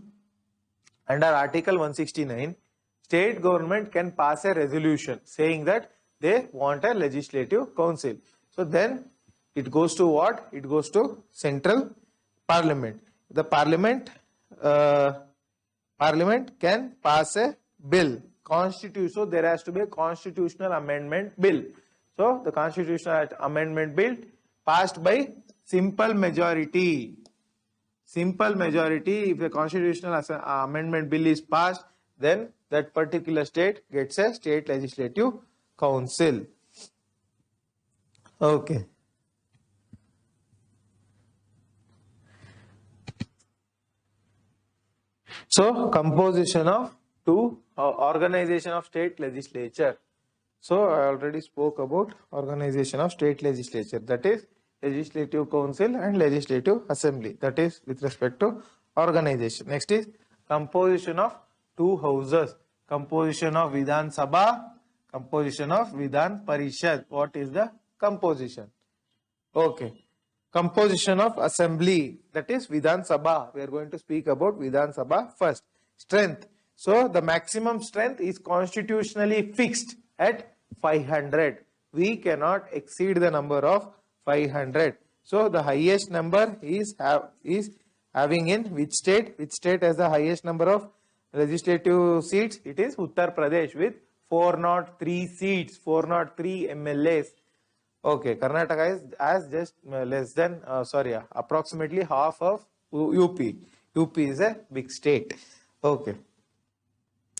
under Article 169, state government can pass a resolution saying that they want a legislative council. So then it goes to what? It goes to central parliament. The parliament can pass a bill. So there has to be a constitutional amendment bill. So the constitutional amendment bill passed by simple majority. Simple majority, if a constitutional amendment bill is passed, then that particular state gets a state legislative council. Okay. So composition of organization of state legislature. So I already spoke about organization of state legislature, that is legislative council and legislative assembly, that is with respect to organization. Next is composition of 2 houses, composition of Vidhan Sabha, composition of Vidhan Parishad. What is the composition? Okay. Composition of assembly, that is Vidhan Sabha. We are going to speak about Vidhan Sabha first. Strength. So the maximum strength is constitutionally fixed at 500. We cannot exceed the number of 500. So the highest number is having in which state? Which state has the highest number of legislative seats? It is Uttar Pradesh with 403 seats, 403 MLAs. Okay, Karnataka has just less than, approximately half of UP. UP is a big state. Okay.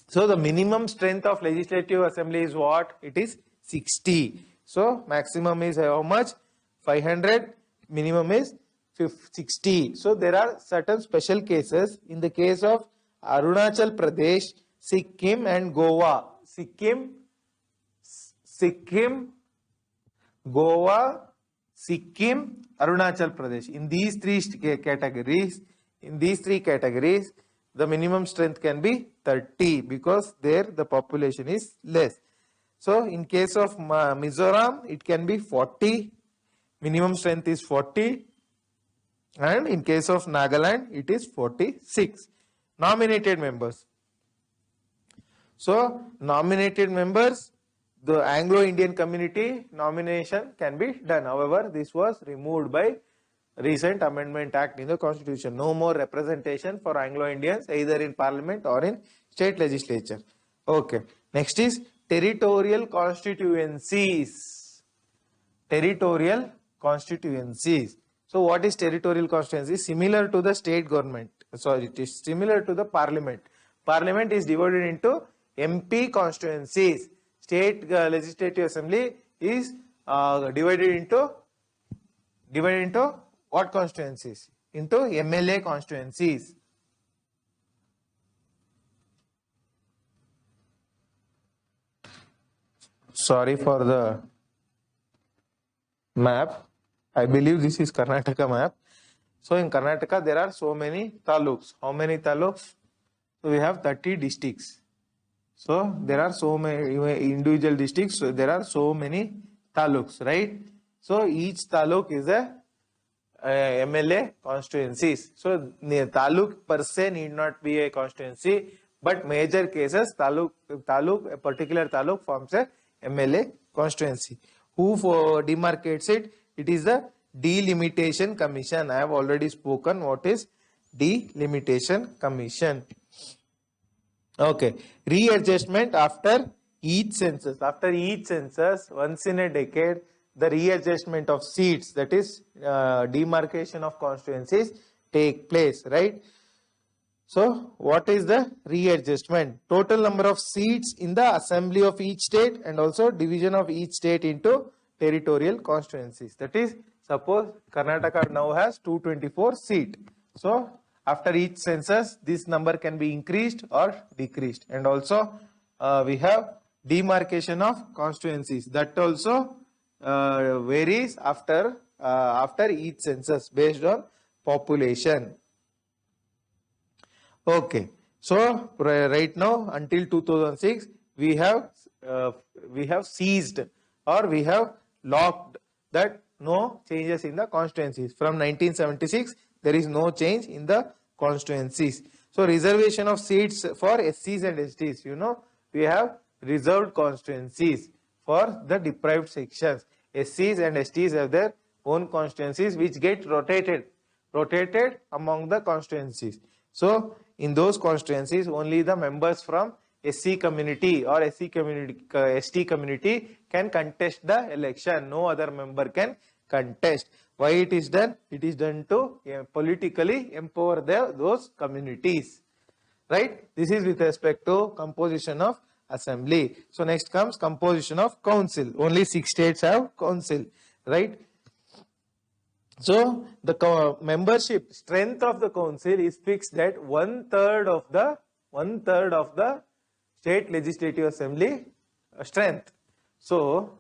So the minimum strength of legislative assembly is what? It is 60. So maximum is how much? 500. Minimum is 60. So there are certain special cases. In the case of Arunachal Pradesh, Sikkim and Goa. Sikkim, Goa, Sikkim, Arunachal Pradesh. In these three categories, the minimum strength can be 30 because there the population is less. So in case of Mizoram, it can be 40. Minimum strength is 40. And in case of Nagaland, it is 46. Nominated members. So nominated members, the Anglo-Indian community nomination can be done. However, this was removed by recent Amendment Act in the Constitution. No more representation for Anglo-Indians either in Parliament or in state legislature. Okay. Next is territorial constituencies. Territorial constituencies. So what is territorial constituency? Similar to the state government. Sorry, it is similar to the Parliament. Parliament is divided into MP constituencies. State Legislative Assembly is divided into what constituencies? Into MLA constituencies. Sorry for the map. I believe this is Karnataka map. So in Karnataka there are so many taluks. How many taluks? So we have 30 districts. So there are so many individual districts. So there are so many taluks, right? So each taluk is a MLA constituencies. So the taluk per se need not be a constituency, but major cases a particular taluk forms a MLA constituency. Who demarcates it? It is the Delimitation Commission. I have already spoken what is Delimitation Commission. Okay. Readjustment after each census. After each census, once in a decade, the readjustment of seats, that is demarcation of constituencies, take place, right? So, what is the readjustment? Total number of seats in the assembly of each state and also division of each state into territorial constituencies. That is, suppose Karnataka now has 224 seats. So, after each census, this number can be increased or decreased. And also, we have demarcation of constituencies. That also varies after each census based on population. Okay, so right now until 2006 we have seized or we have locked that no changes in the constituencies. From 1976 there is no change in the constituencies. So reservation of seats for SCs and STs, you know, we have reserved constituencies for the deprived sections. SCs and STs have their own constituencies which get rotated among the constituencies. So in those constituencies, only the members from SC community or ST community can contest the election. No other member can contest. Why it is done? It is done to politically empower those communities. Right? This is with respect to composition of assembly. So next comes composition of council. Only 6 states have council. Right? So the membership strength of the council is fixed at 1/3 of the state legislative assembly strength. So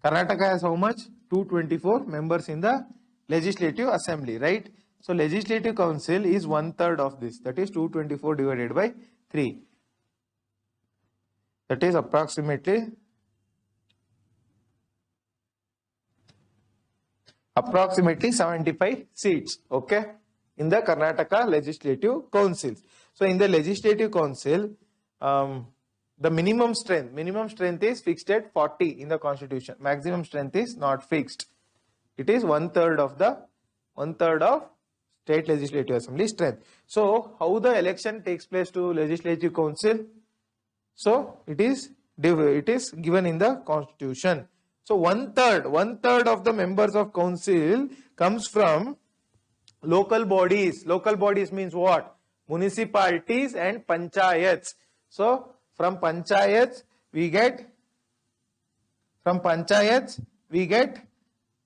Karnataka has how much? 224 members in the legislative assembly, right? So legislative council is 1/3 of this. That is 224 divided by 3. That is approximately 75 seats, okay, in the Karnataka Legislative Council. So in the Legislative Council, the minimum strength is fixed at 40 in the Constitution. Maximum strength is not fixed. It is 1/3 of State Legislative Assembly strength. So how the election takes place to Legislative Council? So it is given in the Constitution. So 1/3 of the members of council comes from local bodies. Local bodies means what? Municipalities and panchayats. So from panchayats we get From panchayats, we get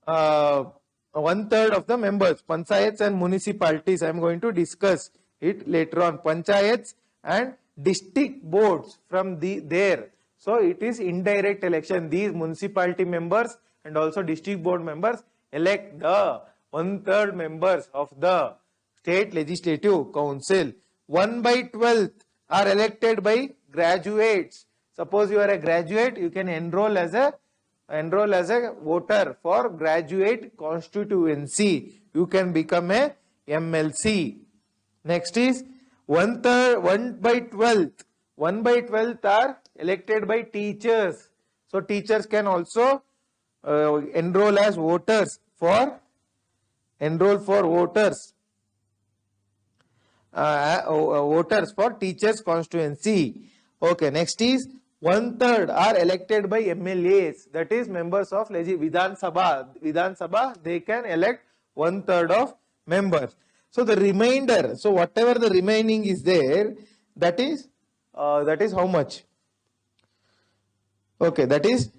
1/3 of the members. Panchayats and municipalities, I am going to discuss it later on. Panchayats and district boards from there. So it is indirect election. These municipality members and also district board members elect the 1/3 members of the state legislative council. 1/12 are elected by graduates. Suppose you are a graduate, you can enroll as a voter for graduate constituency. You can become a MLC. Next is 1/12. 1/12 are elected by teachers. So teachers can also enroll as voters for teachers constituency. Okay, next is 1/3 are elected by MLAs, that is members of Vidhan Sabha. They can elect 1/3 of members. So the remainder, so whatever the remaining is there, that is how much? Okay, that is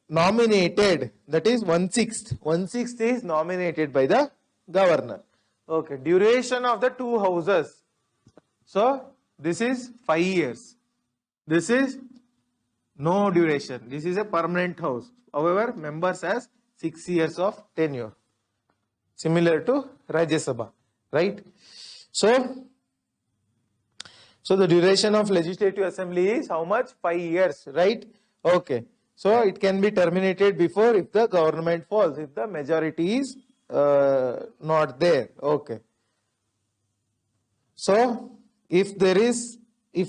nominated, that is 1/6. 1/6 is nominated by the governor. Okay, duration of the two houses. So this is 5 years. This is no duration. This is a permanent house. However, members has 6 years of tenure. Similar to Rajya Sabha, right? So the duration of legislative assembly is how much? 5 years, right? Okay. So it can be terminated before if the government falls, if the majority is not there. Okay. So if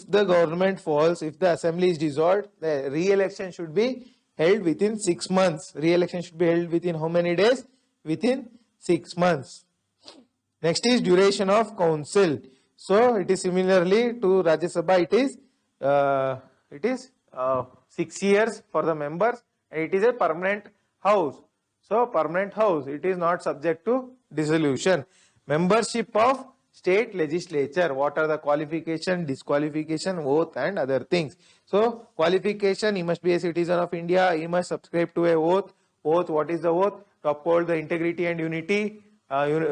the government falls, if the assembly is dissolved, the re-election should be held within 6 months. Re-election should be held within how many days? Within 6 months. Next is duration of council. So it is similarly to Rajya Sabha. It is 6 years for the members, and it is a permanent house. So permanent house, it is not subject to dissolution. Membership of state legislature. What are the qualification, disqualification, oath, and other things? So qualification: he must be a citizen of India. He must subscribe to a oath. Oath, what is the oath? To uphold the integrity and unity,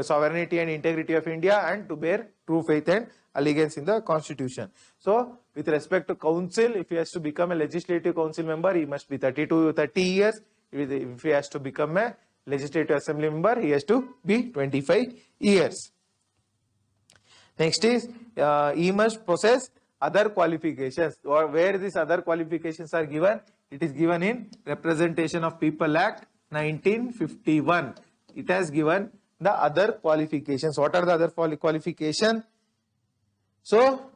sovereignty and integrity of India, and to bear true faith and allegiance in the constitution. So with respect to council, if he has to become a legislative council member, he must be 30 years. If he has to become a legislative assembly member, he has to be 25 years. Next is he must possess other qualifications. Or where these other qualifications are given? It is given in Representation of People Act 1951. It has given the other qualifications. What are the other qualifications? So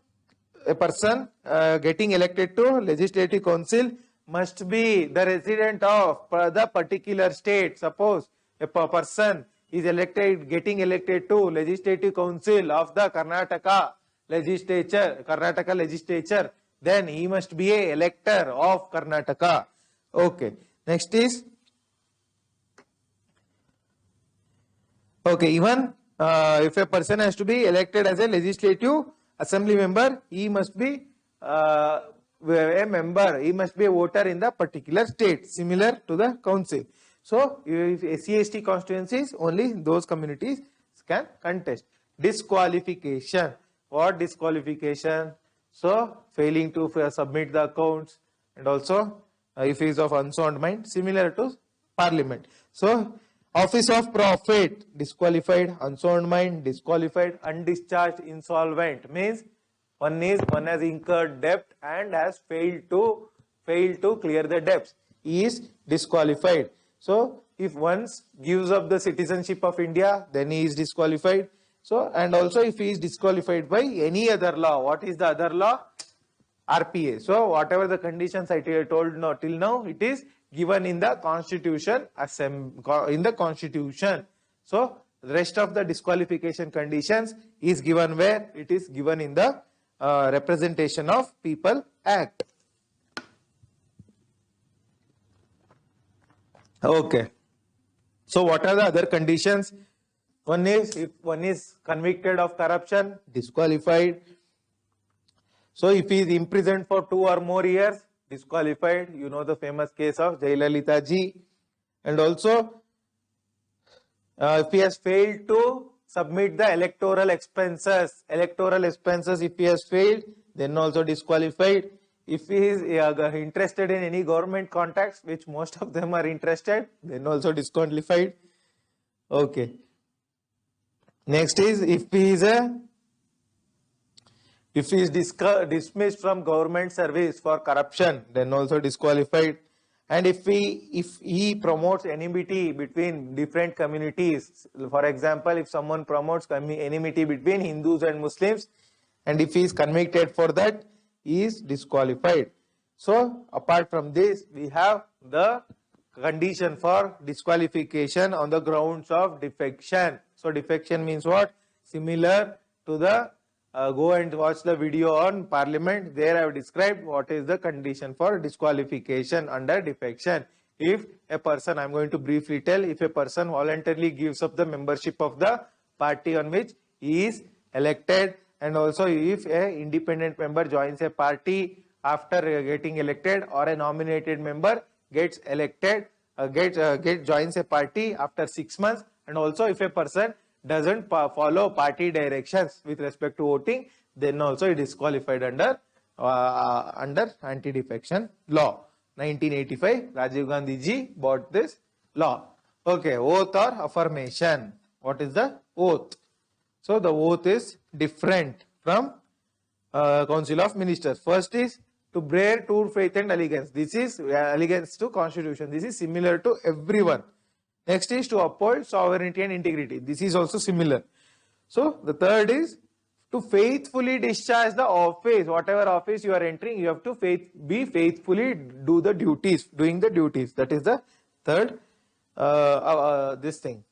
a person getting elected to legislative council must be the resident of the particular state. Suppose a person is getting elected to legislative council of the Karnataka legislature, then he must be a elector of Karnataka. Okay. Next is, okay, even if a person has to be elected as a legislative assembly member, he must be a member, he must be a voter in the particular state, similar to the council. So if SC/ST constituencies, only those communities can contest. Disqualification. What disqualification? So failing to submit the accounts, and also if he is of unsound mind, similar to parliament. So office of profit, disqualified, unsound mind, disqualified, undischarged, insolvent, means one has incurred debt and has failed to clear the debts. He is disqualified. So if one gives up the citizenship of India, then he is disqualified. So, and also if he is disqualified by any other law. What is the other law? RPA. So whatever the conditions I told till now, it is given in the constitution, in the constitution. So the rest of the disqualification conditions is given where? It is given in the Representation of People Act. Okay. So what are the other conditions? One is, if one is convicted of corruption, disqualified. So if he is imprisoned for 2 or more years, disqualified. You know the famous case of Jayalalitha ji. And also, if he has failed to submit the electoral expenses, if he has failed, then also disqualified. If he is interested in any government contacts, which most of them are interested, then also disqualified. Okay. Next is if he is dismissed from government service for corruption, then also disqualified. And if he promotes enmity between different communities, for example, if someone promotes enmity between Hindus and Muslims, and if he is convicted for that, he is disqualified. So apart from this, we have the condition for disqualification on the grounds of defection. So defection means what? Similar to the go and watch the video on Parliament. There I have described what is the condition for disqualification under defection. If a person, I am going to briefly tell, if a person voluntarily gives up the membership of the party on which he is elected, and also if a independent member joins a party after getting elected, or a nominated member gets elected, joins a party after 6 months, and also if a person doesn't follow party directions with respect to voting, then also it is disqualified under anti-defection law. 1985, Rajiv Gandhi ji brought this law. Okay, oath or affirmation. What is the oath? So the oath is different from Council of Ministers. First is to bear true faith and allegiance. This is allegiance to Constitution. This is similar to everyone. Next is to uphold sovereignty and integrity. This is also similar. So the third is to faithfully discharge the office. Whatever office you are entering, you have to be faithfully doing the duties. That is the third this thing.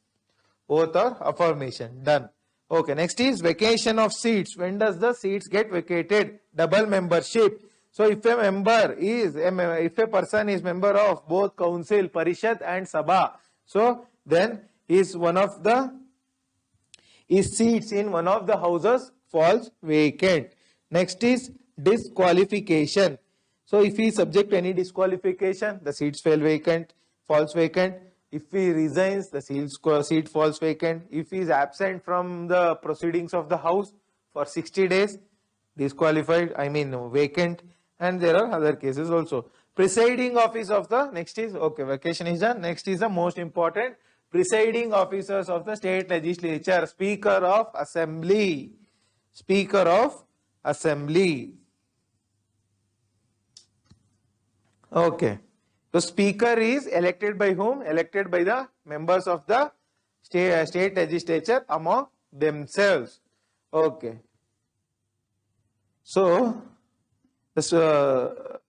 Oath or affirmation. Done. Okay. Next is vacation of seats. When does the seats get vacated? Double membership. So if a person is member of both council, parishad and sabha, so then his seats in one of the houses falls vacant. Next is disqualification. So if he is subject to any disqualification, the seats falls vacant. If he resigns, the seat falls vacant. If he is absent from the proceedings of the house for 60 days, disqualified, vacant. And there are other cases also. Presiding office of the, next is, okay, vacation is done. Next is the most important, presiding officers of the state legislature, Speaker of Assembly. Okay. The Speaker is elected by whom? Elected by the members of the state legislature among themselves. Okay. So,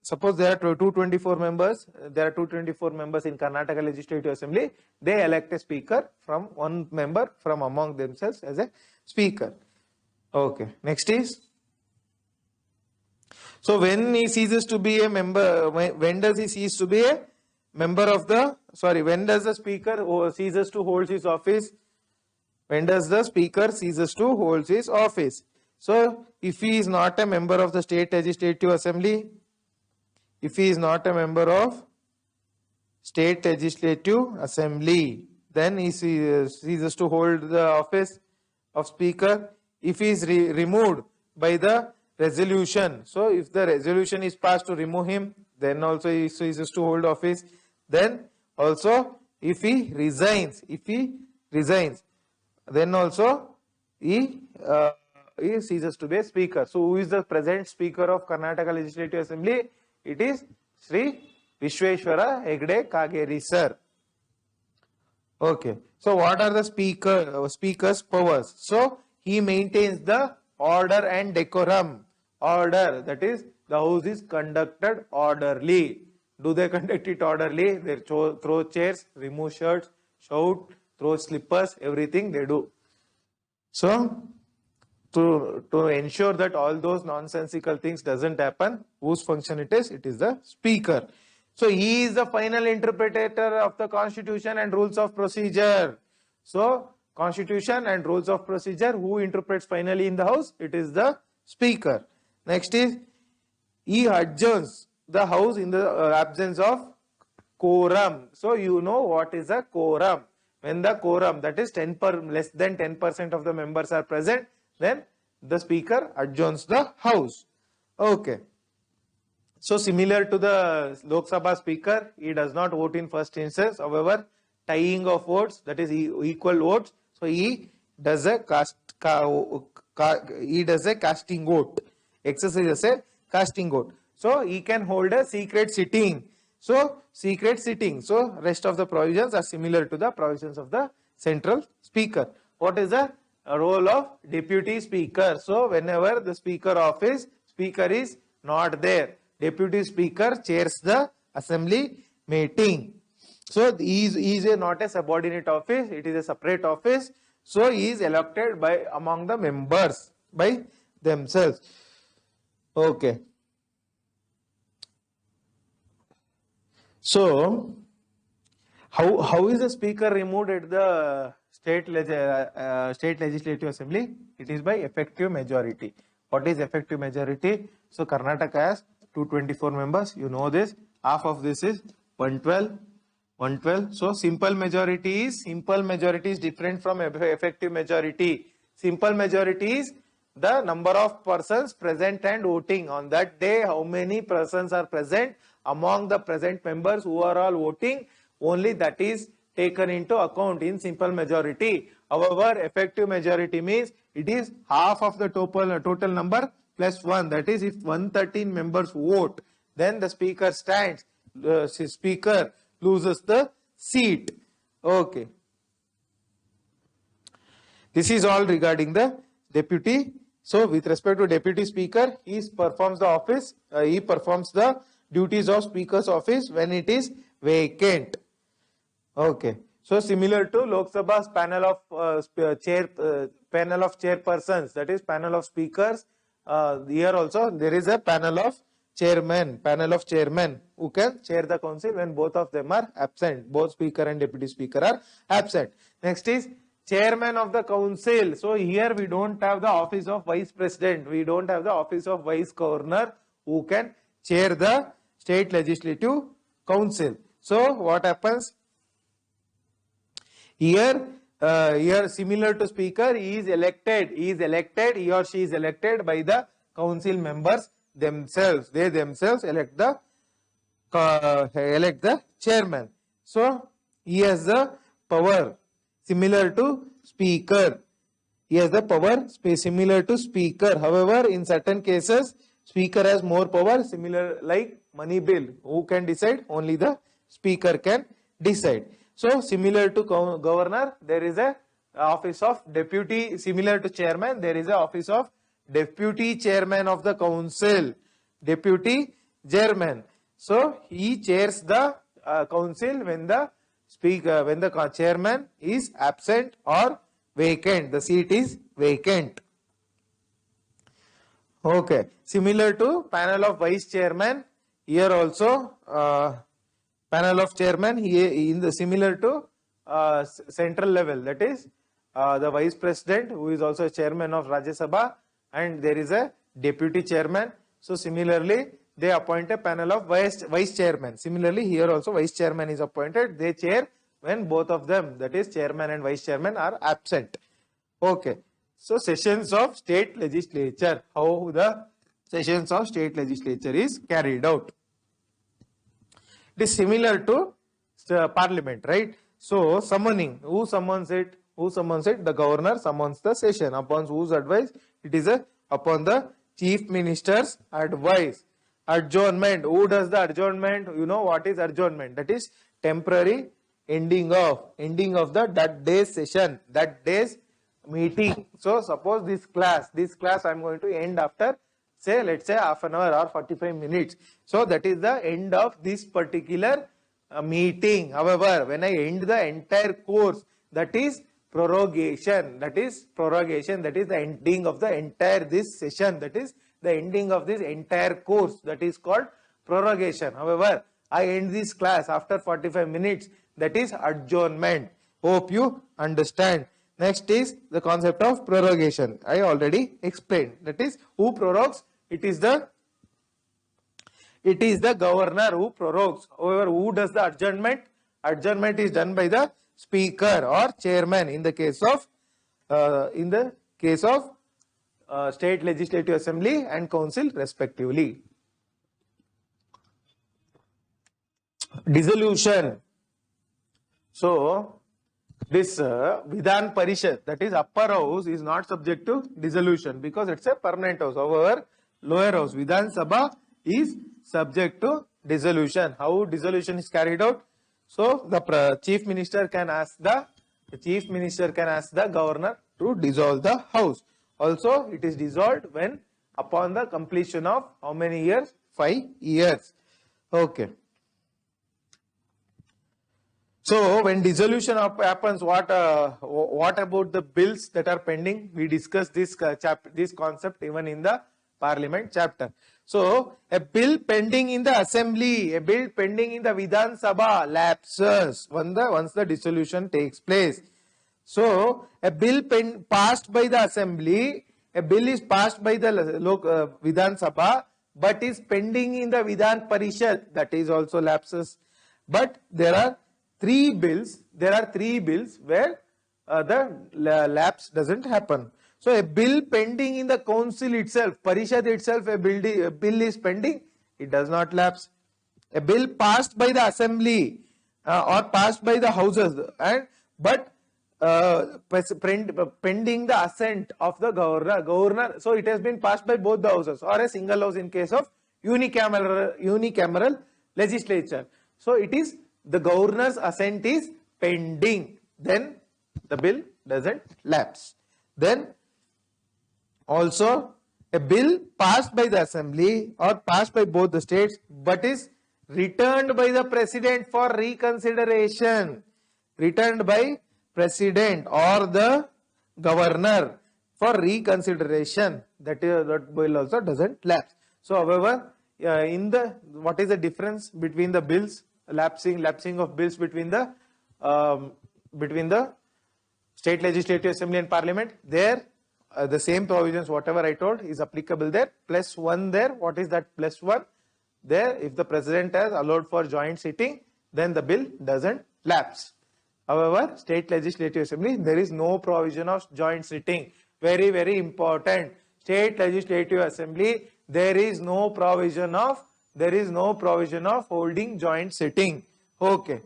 suppose there are 224 members. There are 224 members in Karnataka Legislative Assembly. They elect a speaker from one member from among themselves as a speaker. Okay. Next is. So when he ceases to be a member, when does he cease to be a member of the? When does the speaker ceases to hold his office? When does the speaker ceases to hold his office? So if he is not a member of the state legislative assembly, then he ceases to hold the office of speaker. If he is removed by the resolution, so if the resolution is passed to remove him, then also he ceases to hold office. Then also if he resigns, then also he ceases to be a speaker. So who is the present speaker of Karnataka Legislative Assembly? It is Sri Vishweshwara Hegde Kageri sir. Okay. So what are the speaker's powers? So he maintains the order and decorum. Order, that is, the house is conducted orderly. Do they conduct it orderly? They throw chairs, remove shirts, shout, throw slippers, everything they do. So to ensure that all those nonsensical things doesn't happen, whose function it is? It is the speaker. So he is the final interpreter of the constitution and rules of procedure. So constitution and rules of procedure, who interprets finally in the house? It is the speaker. Next is, he adjourns the house in the absence of quorum. So you know what is a quorum. When the quorum, that is less than 10% of the members are present, then the speaker adjourns the house. Okay. So similar to the Lok Sabha speaker, he does not vote in first instance. However, tying of votes, that is equal votes, so he does a casting vote. Exercises a casting vote. So he can hold a secret sitting. So secret sitting. So rest of the provisions are similar to the provisions of the central speaker. What is the role of deputy speaker? So whenever the speaker is not there, deputy speaker chairs the assembly meeting. So he is not a subordinate office, it is a separate office. So he is elected by among the members by themselves. Okay. So how is the speaker removed at the state legislative assembly? It is by effective majority. What is effective majority? So Karnataka has 224 members. You know this. Half of this is 112. So simple majority is different from effective majority. Simple majority is the number of persons present and voting. On that day, how many persons are present among the present members who are all voting? Only that is taken into account in simple majority. However, effective majority means it is half of the total number plus 1. That is, if 113 members vote, then the speaker stands. The speaker loses the seat. Okay. This is all regarding the deputy. So with respect to deputy speaker, he performs the duties of speaker's office when it is vacant. Okay. So similar to Lok Sabha's panel of chairpersons, that is panel of speakers. Here also there is a panel of chairmen who can chair the council when both of them are absent. Both speaker and deputy speaker are absent. Next is chairman of the council. So here we don't have the office of vice president. We don't have the office of vice governor who can chair the state legislative council. So what happens? Here similar to speaker, he or she is elected by the council members themselves. They themselves elect the chairman. So he has the power similar to speaker. He has the power similar to speaker. However, in certain cases, speaker has more power, similar like money bill. Who can decide? Only the speaker can decide. So similar to governor, there is a office of deputy. Similar to chairman, there is a office of deputy chairman of the council. Deputy chairman. So he chairs the council when the chairman is absent or vacant. The seat is vacant. Okay. Similar to panel of vice chairman, here also panel of chairman similar to central level, that is the vice president who is also chairman of Rajya Sabha, and there is a deputy chairman. So similarly they appoint a panel of vice chairman. Similarly here also vice chairman is appointed. They chair when both of them, that is chairman and vice chairman, are absent. Okay. So sessions of state legislature, how the sessions of state legislature is carried out. It is similar to parliament, right? So summoning, who summons it? The governor summons the session. Upon whose advice? It is upon the chief minister's advice. Adjournment, who does the adjournment? You know what is adjournment? That is temporary ending of that day's session, that day's meeting. So suppose this class I am going to end after, let's say half an hour or 45 minutes. So that is the end of this particular meeting. However, when I end the entire course, that is prorogation. That is the ending of the entire this session. That is the ending of this entire course. That is called prorogation. However, I end this class after 45 minutes. That is adjournment. Hope you understand. Next is the concept of prorogation. I already explained. That is, who prorogues? It is the it is the governor who prorogues. However, who does the adjournment? Adjournment is done by the speaker or chairman in the case of state legislative assembly and council respectively. Dissolution. So this Vidhan Parishad, that is upper house, is not subject to dissolution because it's a permanent house. However, lower house, Vidhan Sabha, is subject to dissolution. How dissolution is carried out? So the chief minister can ask the governor to dissolve the house. Also, it is dissolved when upon the completion of how many years? 5 years. Okay. So when dissolution happens, what about the bills that are pending? We discussed this concept even in the Parliament chapter. So a bill pending in the assembly, a bill pending in the Vidhan Sabha lapses once the dissolution takes place. So a bill passed by the assembly, a bill is passed by the Vidhan Sabha, but is pending in the Vidhan Parishad, that is also lapses. But there are three bills where the lapse doesn't happen. So a bill pending in the council itself, Parishad itself, a bill is pending, it does not lapse. A bill passed by the assembly or passed by the houses, but pending the assent of the governor. So it has been passed by both the houses or a single house in case of unicameral legislature. So it is the governor's assent is pending, then the bill doesn't lapse. Then also a bill passed by the assembly or passed by both the states but is returned by the president for reconsideration, returned by president or the governor for reconsideration, that bill also doesn't lapse. So however, what is the difference between the bills, lapsing of bills between the state legislative assembly and parliament? There the same provisions whatever I told is applicable there, plus one there. What is that plus one? There, if the president has allowed for joint sitting, then the bill doesn't lapse. However, state legislative assembly, there is no provision of joint sitting. Very, very important. State legislative assembly, there is no provision of holding joint sitting. Okay.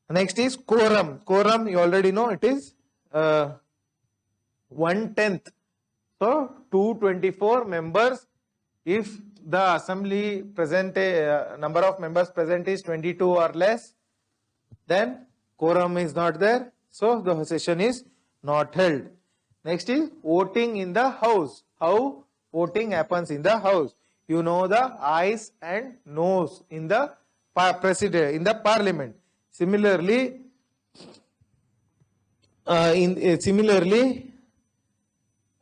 Next is quorum. Quorum, you already know, it is 1/10. So 224 members. If the assembly present number of members present is 22 or less, then quorum is not there, so the session is not held. Next is voting in the house. How voting happens in the house? You know the ayes and noes in the parliament. Similarly,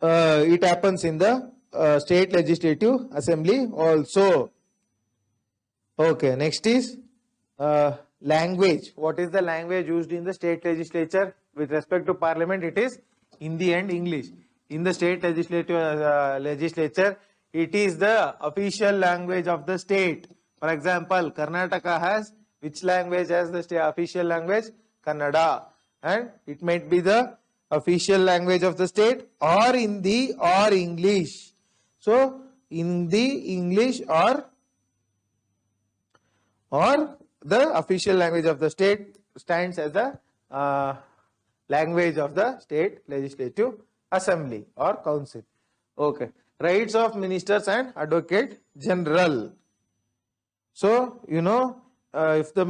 it happens in the state legislative assembly also. Okay, next is language. What is the language used in the state legislature with respect to parliament? It is Hindi and English. In the state legislature, it is the official language of the state. For example, Karnataka has which language as the state official language? Kannada. And it might be the official language of the state or Hindi or English. So Hindi, English or the official language of the state stands as the language of the state legislative assembly or council. Okay. Rights of ministers and advocate general. So you know, if a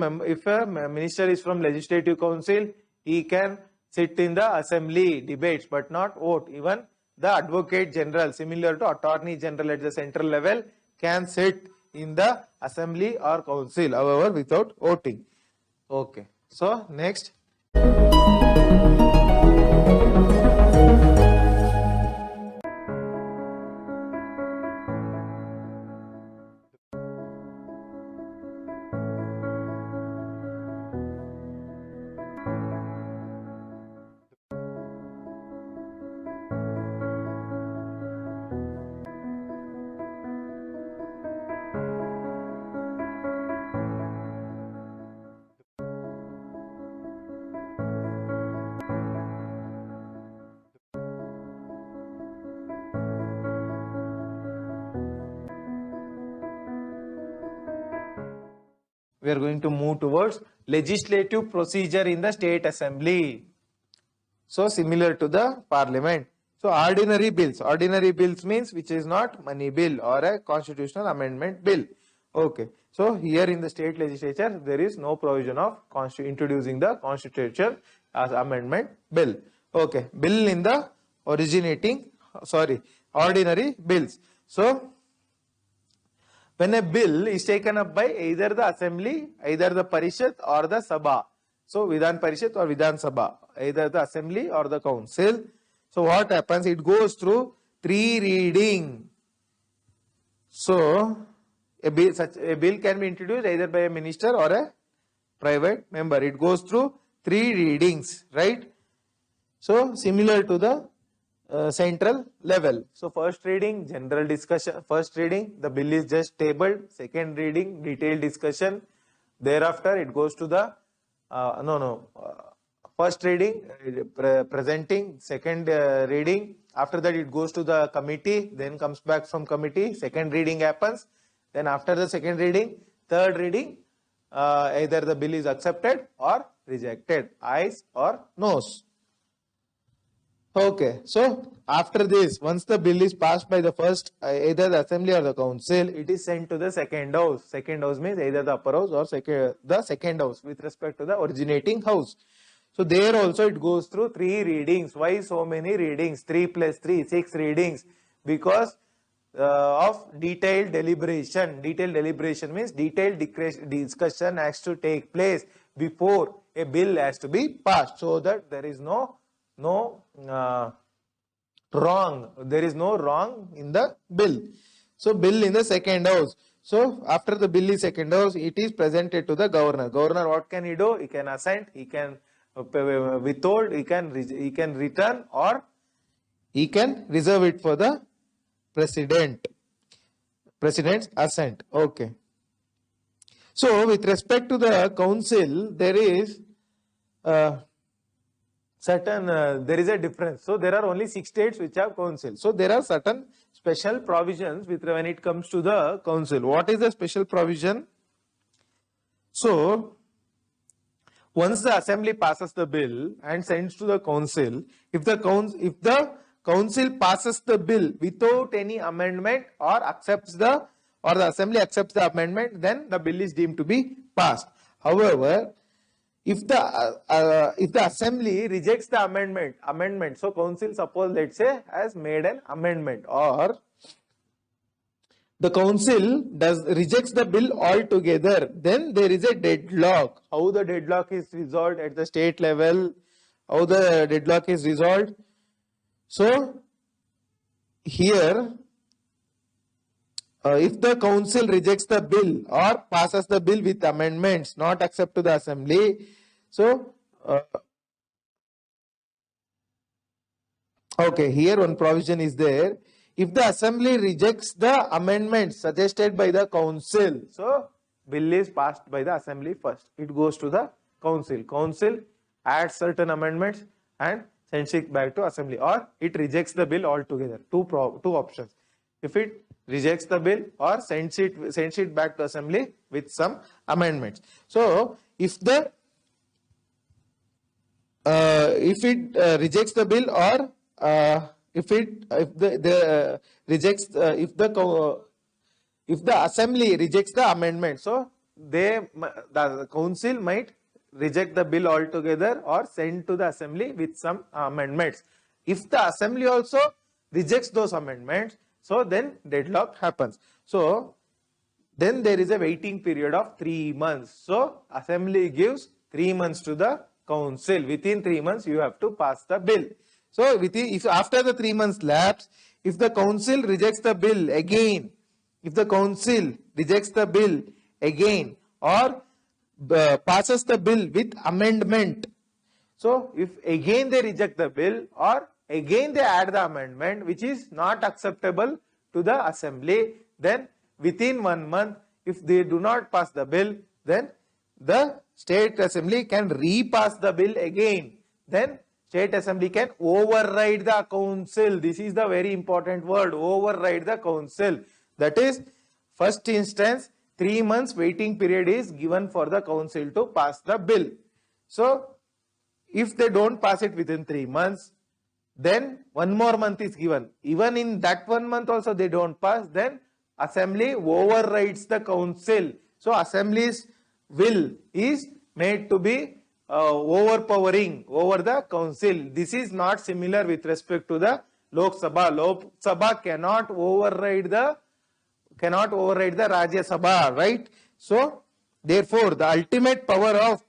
minister is from legislative council, he can sit in the assembly debates but not vote. Even the advocate general, similar to attorney general at the central level, can sit in the assembly or council, however without voting. Okay. So next. we are going to move towards legislative procedure in the state assembly. So similar to the parliament. So ordinary bills means which is not money bill or a constitutional amendment bill. Okay. So here in the state legislature, there is no provision of introducing the constitutional as amendment bill. Okay. Bill in the ordinary bills. So when a bill is taken up by either the assembly, either the parishad or the sabha. So Vidhan Parishad or Vidhan Sabha, either the assembly or the council. So what happens? It goes through 3 reading. So a bill can be introduced either by a minister or a private member. It goes through 3 readings, right? So similar to the central level. So first reading, general discussion. First reading, the bill is just tabled. Second reading, detailed discussion. Thereafter, it goes to the first reading, presenting. Second reading. After that, it goes to the committee. Then comes back from committee. Second reading happens. Then after the second reading, third reading, either the bill is accepted or rejected. Ayes or noes. Okay, so after this, once the bill is passed by the first, either the assembly or the council, it is sent to the second house. Second house means either the upper house or the second house with respect to the originating house. So there also it goes through 3 readings. Why so many readings? 3 plus 3, 6 readings. Because of detailed deliberation. Detailed deliberation means detailed discussion has to take place before a bill has to be passed, so that there is no wrong. There is no wrong in the bill. So bill in the second house. So after the bill is second house, it is presented to the governor. Governor, what can he do? He can assent, he can withhold, he can return, or he can reserve it for the president's assent. Okay. So with respect to the council, there is there is a difference. So there are only 6 states which have council. So there are certain special provisions when it comes to the council. What is the special provision? So once the assembly passes the bill and sends to the council, if the council passes the bill without any amendment or the assembly accepts the amendment, then the bill is deemed to be passed. However, if the assembly rejects the amendment, so council, suppose let's say, has made an amendment, or the council rejects the bill altogether, then there is a deadlock. How the deadlock is resolved at the state level? How the deadlock is resolved? So here, if the council rejects the bill or passes the bill with amendments not accept to the assembly, so okay, here one provision is there. If the assembly rejects the amendments suggested by the council, so bill is passed by the assembly first. It goes to the council. Council adds certain amendments and sends it back to assembly, or it rejects the bill altogether. Two options. If it rejects the bill or sends it back to assembly with some amendments. So if it rejects the bill, or if the assembly rejects the amendment, so the council might reject the bill altogether or send to the assembly with some amendments. If the assembly also rejects those amendments, so then deadlock happens. So then there is a waiting period of 3 months. So assembly gives 3 months to the council. Within 3 months you have to pass the bill. So if after the 3 months lapse, if the council rejects the bill again, or passes the bill with amendment, so if again they reject the bill or again they add the amendment which is not acceptable to the assembly, then within 1 month, if they do not pass the bill, then the state assembly can repass the bill again. Then state assembly can override the council. This is the very important word, override the council. That is, first instance, 3 months waiting period is given for the council to pass the bill. So if they don't pass it within 3 months, then 1 more month is given. Even in that 1 month also they don't pass, then assembly overrides the council. So assembly's will is made to be overpowering over the council. This is not similar with respect to the Lok Sabha. Lok Sabha cannot override the Rajya Sabha, right? So therefore the ultimate power of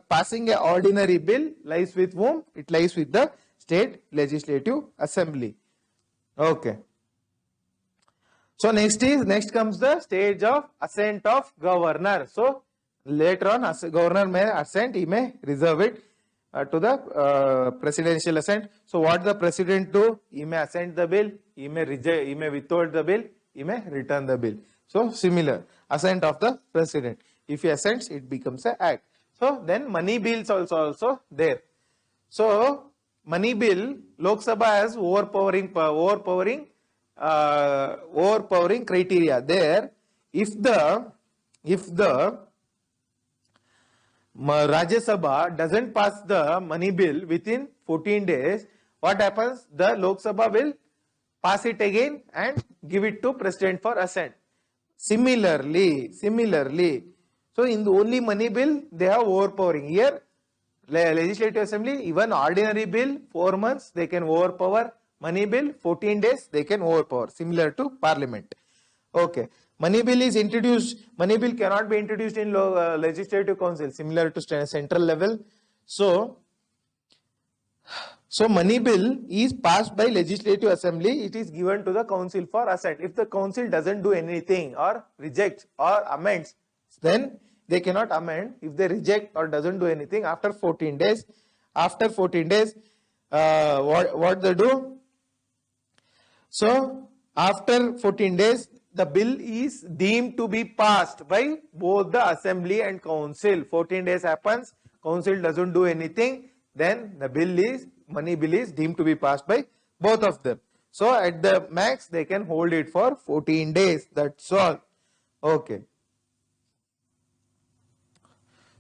passing an ordinary bill lies with whom? It lies with the State Legislative Assembly. Okay. So next comes the stage of assent of governor. So later on, governor may assent, he may reserve it to the presidential assent. So what the president do? He may assent the bill, he may reject, he may withhold the bill, he may return the bill. So similar, assent of the president. If he assents, it becomes an act. So then money bills also there. So money bill, Lok Sabha has overpowering criteria. There, if the Rajya Sabha doesn't pass the money bill within 14 days, what happens? The Lok Sabha will pass it again and give it to President for assent. Similarly, so in the only money bill, they have overpowering. Here, Legislative Assembly, even ordinary bill, 4 months, they can overpower. Money bill, 14 days, they can overpower. Similar to Parliament. Okay. Money bill is introduced. Money bill cannot be introduced in Legislative Council, similar to central level. So money bill is passed by Legislative Assembly. It is given to the council for assent. If the council doesn't do anything or rejects or amends, then they cannot amend. If they reject or doesn't do anything after 14 days, what they do? So after 14 days, the bill is deemed to be passed by both the assembly and council. 14 days happens, council doesn't do anything, then the money bill is deemed to be passed by both of them. So at the max, they can hold it for 14 days. That's all. Okay.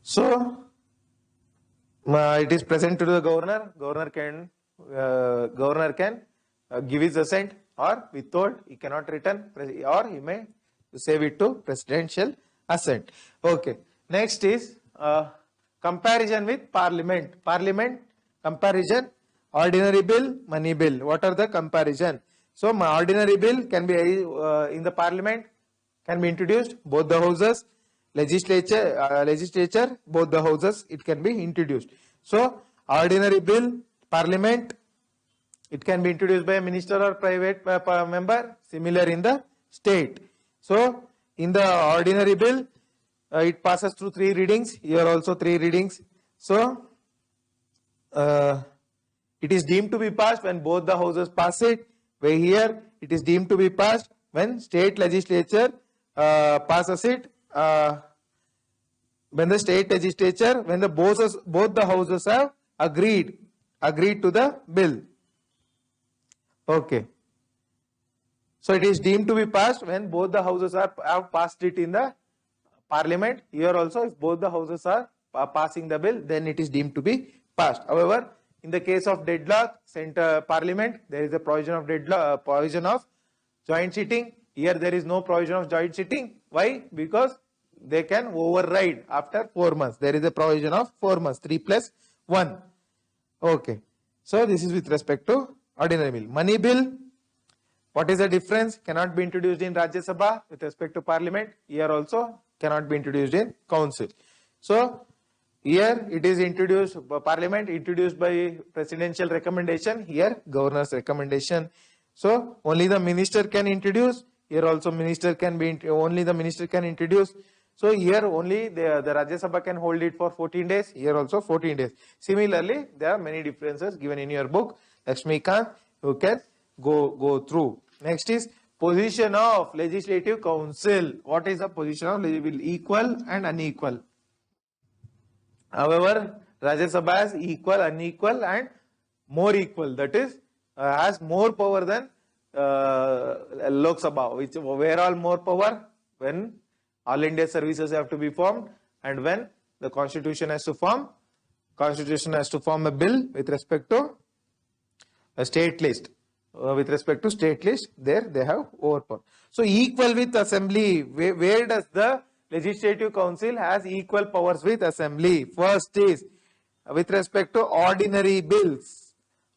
So it is present to the governor. Governor can give his assent or withhold. He cannot return, or he may save it to presidential assent. Okay. Next is comparison with Parliament. Parliament comparison. Ordinary bill, money bill. What are the comparison? So my ordinary bill can be in the Parliament, can be introduced both the houses. Legislature, both the houses, it can be introduced. So ordinary bill, Parliament, it can be introduced by a minister or private member. Similar in the state. So in the ordinary bill, it passes through 3 readings. Here also 3 readings. So it is deemed to be passed when both the houses pass it. Where here it is deemed to be passed when state legislature passes it. When the state legislature, when both the houses have agreed to the bill. Okay. So it is deemed to be passed when both the houses have passed it in the Parliament. Here also, if both the houses are passing the bill, then it is deemed to be passed. However, in the case of deadlock, Parliament, there is a provision of deadlock, provision of joint sitting. Here there is no provision of joint sitting. Why? Because they can override after 4 months. There is a provision of 4 months, 3 plus 1. Okay. So this is with respect to ordinary bill. Money bill, what is the difference? Cannot be introduced in Rajya Sabha with respect to Parliament. Here also cannot be introduced in Council. So here it is introduced, Parliament introduced by presidential recommendation. Here governor's recommendation. So only the minister can introduce. Here also minister can be, only the minister can introduce. So here only the Rajya Sabha can hold it for 14 days. Here also 14 days. Similarly, there are many differences given in your book. Lakshmikant, you can go through. Next is position of Legislative Council. What is the position of legislative? Equal and unequal. However, Rajya Sabha has equal, unequal and more equal. That is, has more power than Lok Sabha. Where all more power? When All India services have to be formed, and when the constitution has to form a bill with respect to a state list. With respect to state list, there they have overpower. So equal with assembly, where does the legislative council has equal powers with assembly? First is with respect to ordinary bills.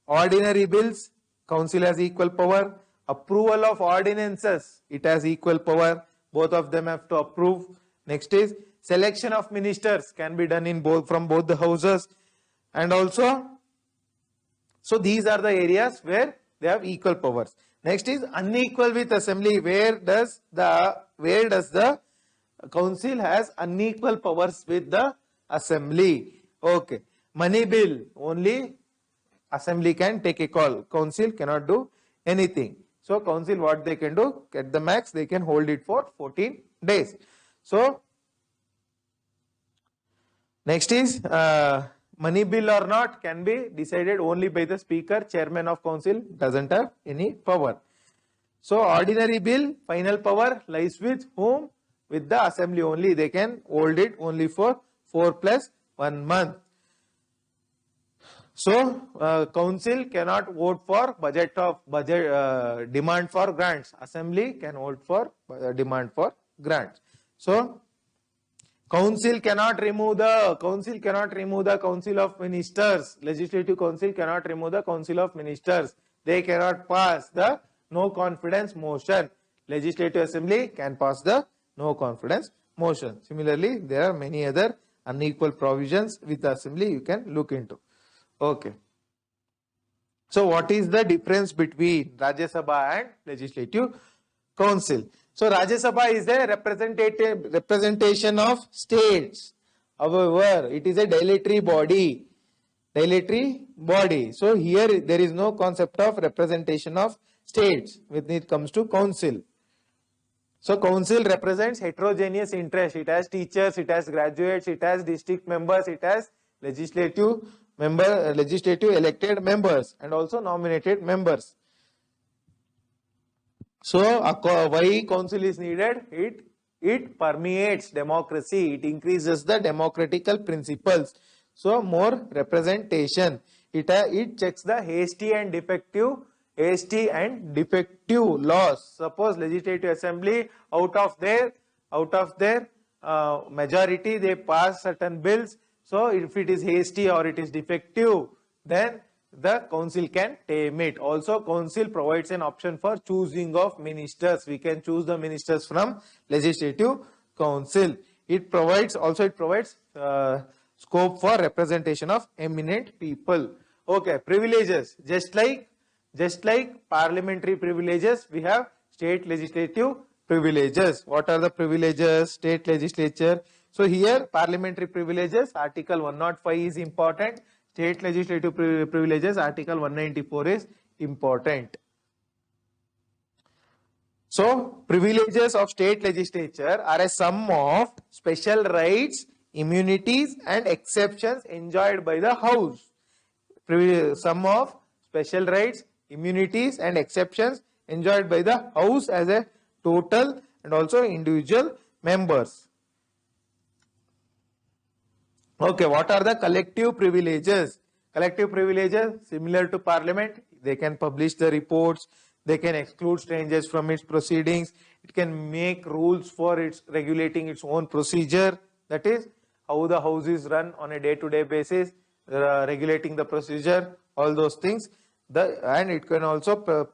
Ordinary bills, council has equal power. Approval of ordinances, it has equal power. Both of them have to approve. Next is selection of ministers, can be done in from both the houses, and also, so these are the areas where they have equal powers. Next is unequal with assembly. Where does the council has unequal powers with the assembly? Okay. Money bill, only assembly can take a call. Council cannot do anything. So council, what they can do, at the max they can hold it for 14 days. So next is money bill or not can be decided only by the speaker. Chairman of council doesn't have any power. So ordinary bill, final power lies with whom? With the assembly only. They can hold it only for 4 plus 1 month. So council cannot vote for demand for grants. Assembly can vote for demand for grants. So council cannot remove the council of ministers. Legislative council cannot remove the council of ministers. They cannot pass the no confidence motion. Legislative assembly can pass the no confidence motion. Similarly, there are many other unequal provisions with the assembly you can look into. Okay. So what is the difference between Rajya Sabha and Legislative Council? So Rajya Sabha is a representation of states. However, it is a dilatory body. So here there is no concept of representation of states when it comes to council. So council represents heterogeneous interest. It has teachers, it has graduates, it has district members, it has legislative elected members, and also nominated members. So why council is needed? It permeates democracy. It increases the democratical principles. So more representation. It checks the hasty and defective laws. Suppose legislative assembly out of their majority they pass certain bills. So if it is hasty or it is defective, then the council can tame it. Also, council provides an option for choosing of ministers. We can choose the ministers from legislative council. It provides scope for representation of eminent people. Okay, privileges. Just like parliamentary privileges, we have state legislative privileges. What are the privileges? State legislature. So here parliamentary privileges, Article 105 is important. State legislative privileges, Article 194 is important. So privileges of state legislature are a sum of special rights, immunities and exceptions enjoyed by the House. Sum of special rights, immunities and exceptions enjoyed by the House as a total and also individual members. Okay, what are the collective privileges? Collective privileges, similar to Parliament, they can publish the reports, they can exclude strangers from its proceedings, it can make rules for its regulating its own procedure, that is how the House is run on a day-to-day basis, regulating the procedure, all those things. And it can also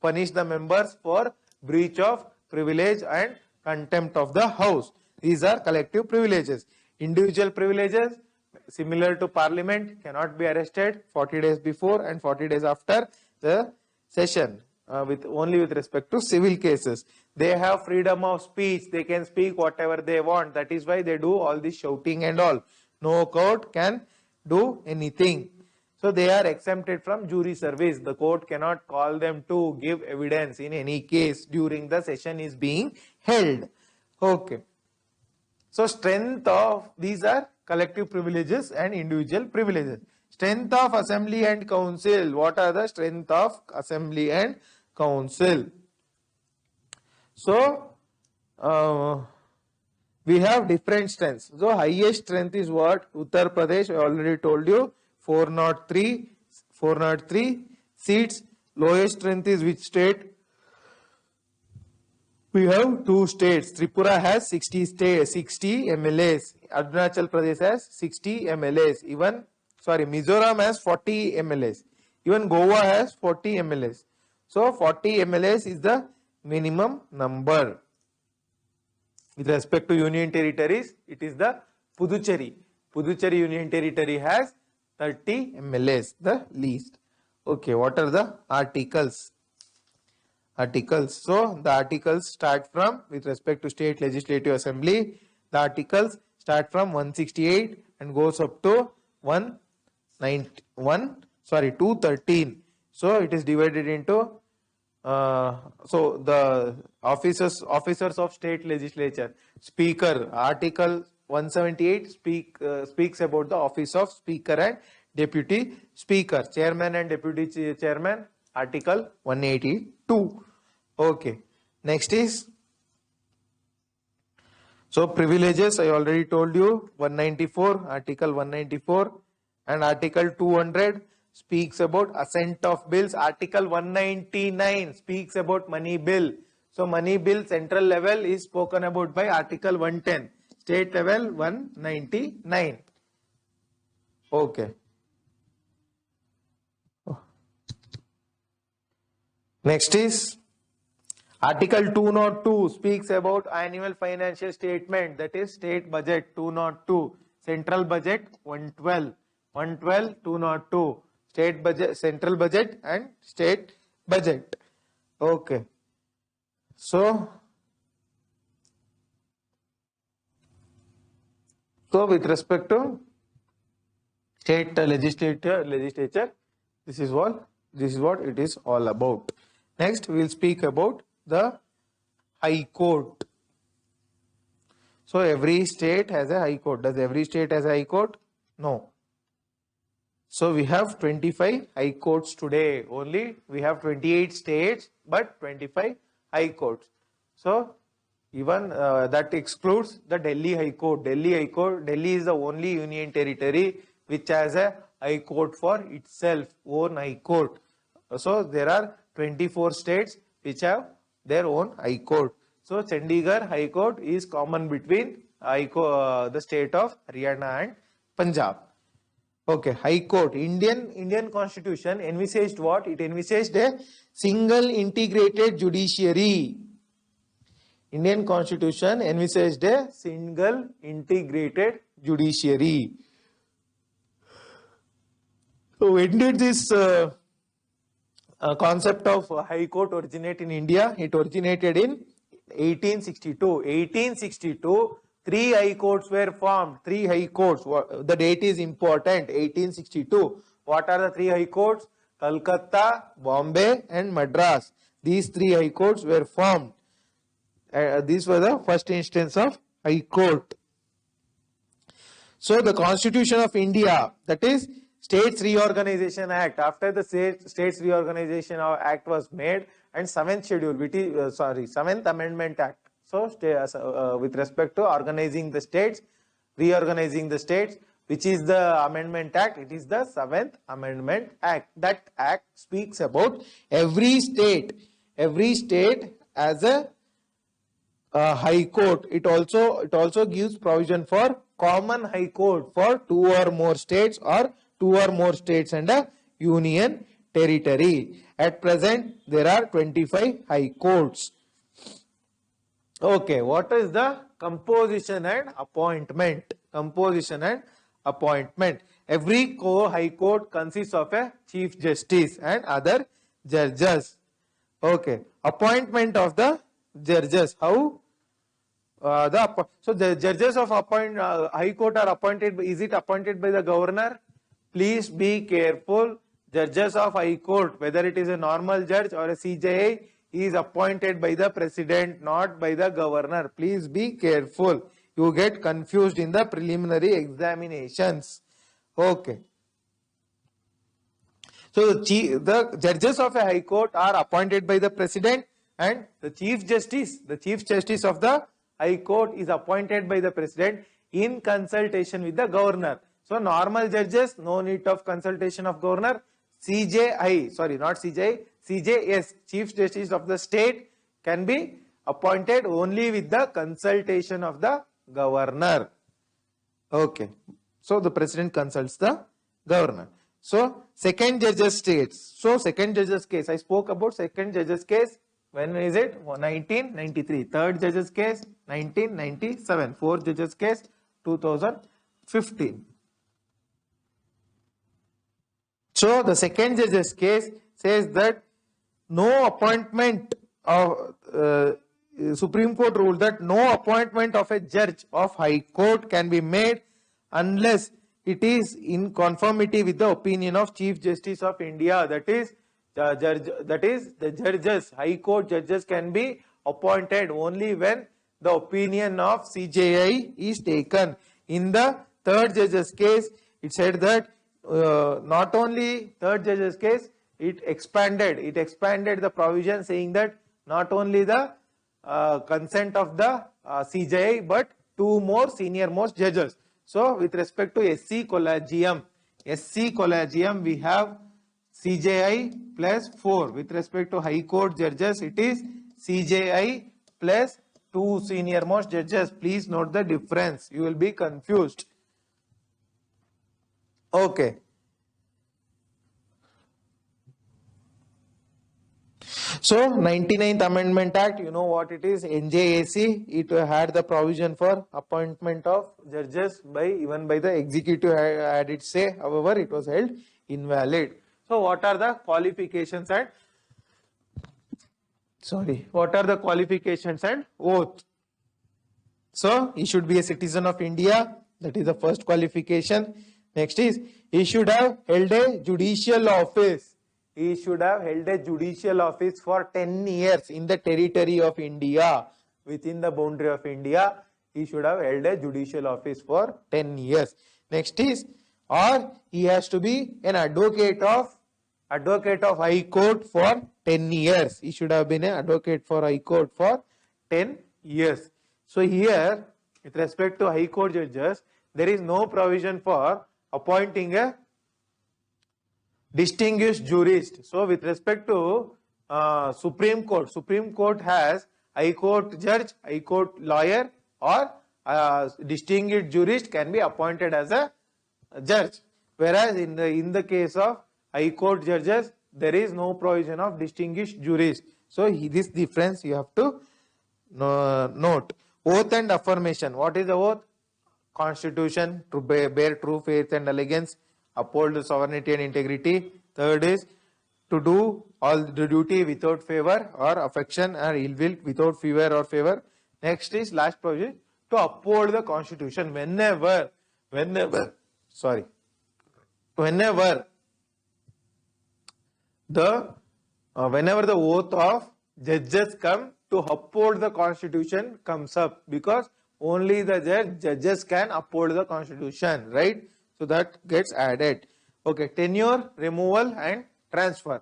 punish the members for breach of privilege and contempt of the House. These are collective privileges. Individual privileges, similar to Parliament, cannot be arrested 40 days before and 40 days after the session, only with respect to civil cases. They have freedom of speech, they can speak whatever they want. That is why they do all this shouting and all. No court can do anything. So they are exempted from jury service. The court cannot call them to give evidence in any case during the session is being held. Okay. So strength of these are collective privileges and individual privileges. Strength of assembly and council. What are the strength of assembly and council? So we have different strengths. So highest strength is what? Uttar Pradesh, I already told you, 403 seats. Lowest strength is which state? We have two states. Tripura has 60 MLAs. Arunachal Pradesh has 60 MLAs. Mizoram has 40 MLAs. Even Goa has 40 MLAs. So 40 MLAs is the minimum number. With respect to union territories, it is the Puducherry. Puducherry Union Territory has 30 MLAs, the least. Okay, what are the articles? So the articles start from, with respect to State Legislative Assembly, the articles start from 168 and goes up to 213. So it is divided into so the officers of State Legislature. Speaker, Article 178 speaks about the office of Speaker and Deputy Speaker. Chairman and Deputy Chairman, Article 182. Okay. Next is, so privileges, I already told you, 194, Article 194, and Article 200 speaks about assent of bills. Article 199 speaks about money bill. So money bill central level is spoken about by Article 110. State level 199. Okay. Next is Article 202 speaks about annual financial statement, that is state budget 202, central budget 112, 202, state budget, central budget and state budget. Okay. So with respect to state legislature, this is what it is all about. Next, we will speak about the High Court. So every state has a High Court. Does every state has a High Court? No. So we have 25 High Courts today. Only we have 28 states, but 25 High Courts. So even that excludes the Delhi High Court. Delhi is the only union territory which has a High Court for itself, own High Court. So there are 24 states which have their own High Court. So Chandigarh High Court is common between the state of Haryana and Punjab. Okay, High Court. Indian Constitution envisaged what? It envisaged a single integrated judiciary. Indian Constitution envisaged a single integrated judiciary. So when did this concept of High Court originate in India? It originated in 1862. 1862, 3 High Courts were formed. 3 High Courts. The date is important. 1862. What are the 3 High Courts? Calcutta, Bombay and Madras. These 3 High Courts were formed. These were the first instance of High Court. So the Constitution of India, that is States Reorganization Act. After the States Reorganization Act was made, and 7th schedule, which is 7th Amendment Act. So with respect to organizing the states, reorganizing the states, which is the Amendment Act, it is the 7th Amendment Act. That act speaks about every state as a High Court. It also gives provision for common High Court for 2 or more states or 2 or more states and a union territory. At present, there are 25 High Courts. Okay, what is the composition and appointment? Composition and appointment. Every High Court consists of a Chief Justice and other judges. Okay, appointment of the judges. How? So the judges of High Court are appointed. Is it appointed by the governor? Please be careful. Judges of High Court, whether it is a normal judge or a CJI, is appointed by the president, not by the governor. Please be careful. You get confused in the preliminary examinations. Okay. So the judges of a High Court are appointed by the president, and the Chief Justice of the High Court is appointed by the President in consultation with the Governor. So normal judges, no need of consultation of Governor. CJI, sorry, not CJI, CJS, Chief Justice of the State, can be appointed only with the consultation of the Governor. Okay. So the President consults the Governor. So second judge's states. So second judge's case, I spoke about second judge's case. When is it? 1993. Third judge's case, 1997. Fourth judge's case, 2015. So the second judge's case says that no appointment of Supreme Court ruled that no appointment of a judge of High Court can be made unless it is in conformity with the opinion of Chief Justice of India. That is the judges, High Court judges can be appointed only when the opinion of CJI is taken. In the third judge's case, it said that not only third judge's case, it expanded the provision saying that not only the consent of the CJI but two more senior most judges. So with respect to SC Collegium, we have CJI plus 4. With respect to High Court judges, it is CJI plus 2 senior most judges. Please note the difference. You will be confused. Okay. So 99th Amendment Act, you know what it is, NJAC, it had the provision for appointment of judges even by the executive had its say, however it was held invalid. So what are the qualifications and oath? So he should be a citizen of India, that is the first qualification. Next is he should have held a judicial office. He should have held a judicial office for 10 years in the territory of India. Within the boundary of India, he should have held a judicial office for 10 years. Next is, or he has to be an advocate of High Court for 10 years. He should have been an advocate for High Court for 10 years. So here, with respect to High Court judges, there is no provision for appointing a distinguished jurist. So with respect to Supreme Court has High Court judge, High Court lawyer, or distinguished jurist can be appointed as a judge. Whereas in the case of High Court judges, there is no provision of distinguished jurist. So this difference you have to note. Oath and affirmation. What is the oath? Constitution, to bear true faith and allegiance, uphold the sovereignty and integrity. Third is to do all the duty without favor or affection or ill will, without fear or favor. Next is last provision, to uphold the Constitution whenever the oath of judges come to uphold the Constitution comes up, because only the judges can uphold the Constitution, right? So that gets added. Okay, tenure, removal and transfer.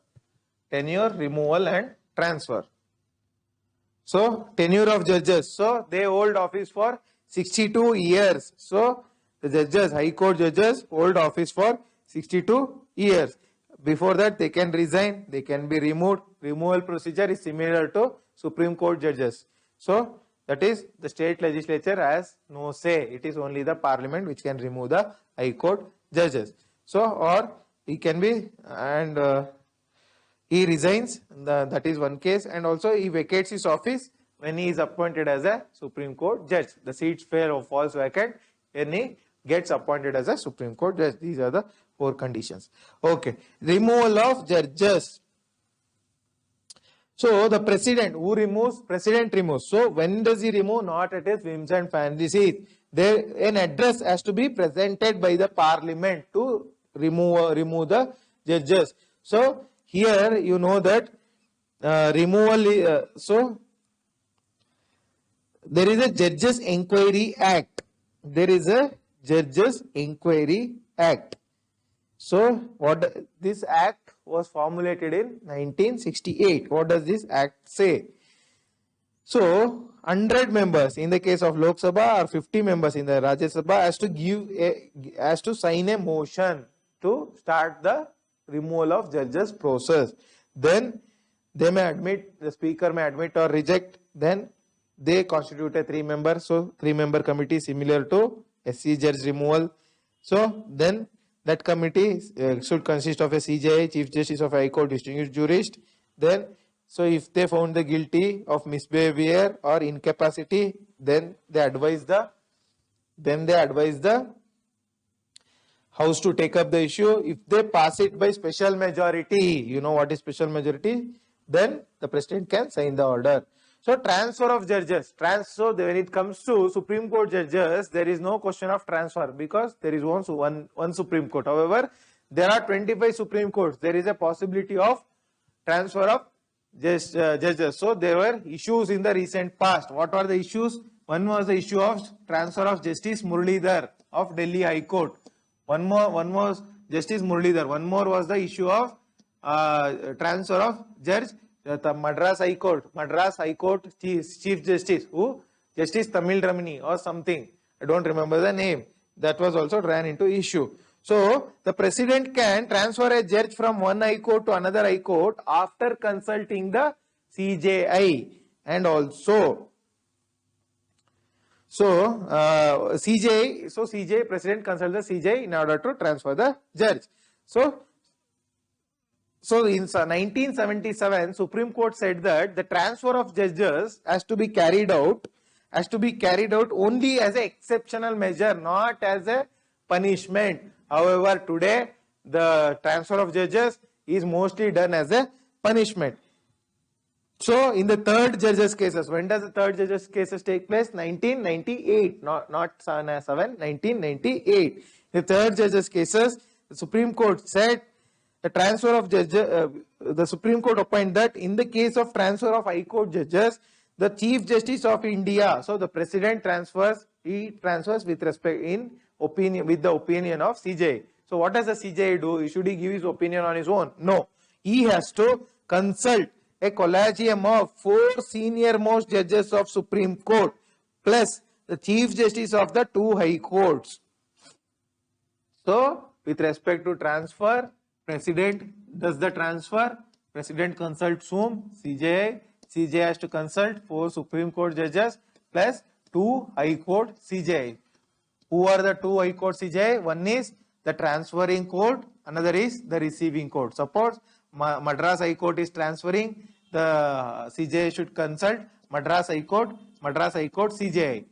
So tenure of judges. So they hold office for 62 years. So the judges, High Court judges, hold office for 62 years. Before that, they can resign, they can be removed. Removal procedure is similar to Supreme Court judges. So that is, the state legislature has no say. It is only the parliament which can remove the High Court judges. So, or he can be, and he resigns, that is one case, and also he vacates his office when he is appointed as a Supreme Court judge. The seat falls vacant when he gets appointed as a Supreme Court judge. These are the 4 conditions. Okay, removal of judges. So the president who removes, president removes. So when does he remove? Not at his whims and fancies. An address has to be presented by the parliament to remove the judges. So here you know that removal. So there is a Judges Enquiry Act. So what this act was formulated in 1968. What does this act say? So 100 members in the case of Lok Sabha or 50 members in the Rajya Sabha has to sign a motion to start the removal of judges process. Then they may admit, the speaker may admit or reject, then they constitute a 3-member, so 3-member committee similar to SC judge removal. So then that committee should consist of a CJI, Chief Justice of High Court, distinguished jurist. Then, so if they found the guilty of misbehavior or incapacity, then they advise the House to take up the issue. If they pass it by special majority, you know what is special majority, then the President can sign the order. So transfer of judges, so when it comes to Supreme Court judges, there is no question of transfer because there is one Supreme Court. However, there are 25 Supreme Courts. There is a possibility of transfer of judges. So there were issues in the recent past. What were the issues? One was the issue of transfer of Justice Muralidhar of Delhi High Court. One was Justice Muralidhar. One more was the issue of transfer of Judge the Madras High Court Chief Justice, who Justice Tamil Ramani or something, I don't remember the name. That was also ran into issue. So the President can transfer a judge from one High Court to another High Court after consulting the CJI, and also CJI President consults the CJI in order to transfer the judge. So in 1977, Supreme Court said that the transfer of judges has to be carried out only as an exceptional measure, not as a punishment. However, today the transfer of judges is mostly done as a punishment. So in the third judges cases, when does the third judges cases take place? 1998, not 7, 1998. The third judges cases, the Supreme Court said the transfer of judges, the Supreme Court opined that in the case of transfer of High Court judges, the Chief Justice of India, so the President transfers with respect with the opinion of CJI. So what does the CJI do? Should he give his opinion on his own? No. He has to consult a collegium of 4 senior most judges of Supreme Court plus the Chief Justice of the 2 High Courts. So with respect to transfer, President does the transfer. President consults whom? CJI. CJI has to consult 4 Supreme Court judges plus 2 High Court CJI. Who are the 2 High Court CJI? One is the transferring court, another is the receiving court. Suppose Madras High Court is transferring, the CJI should consult Madras High Court CJI,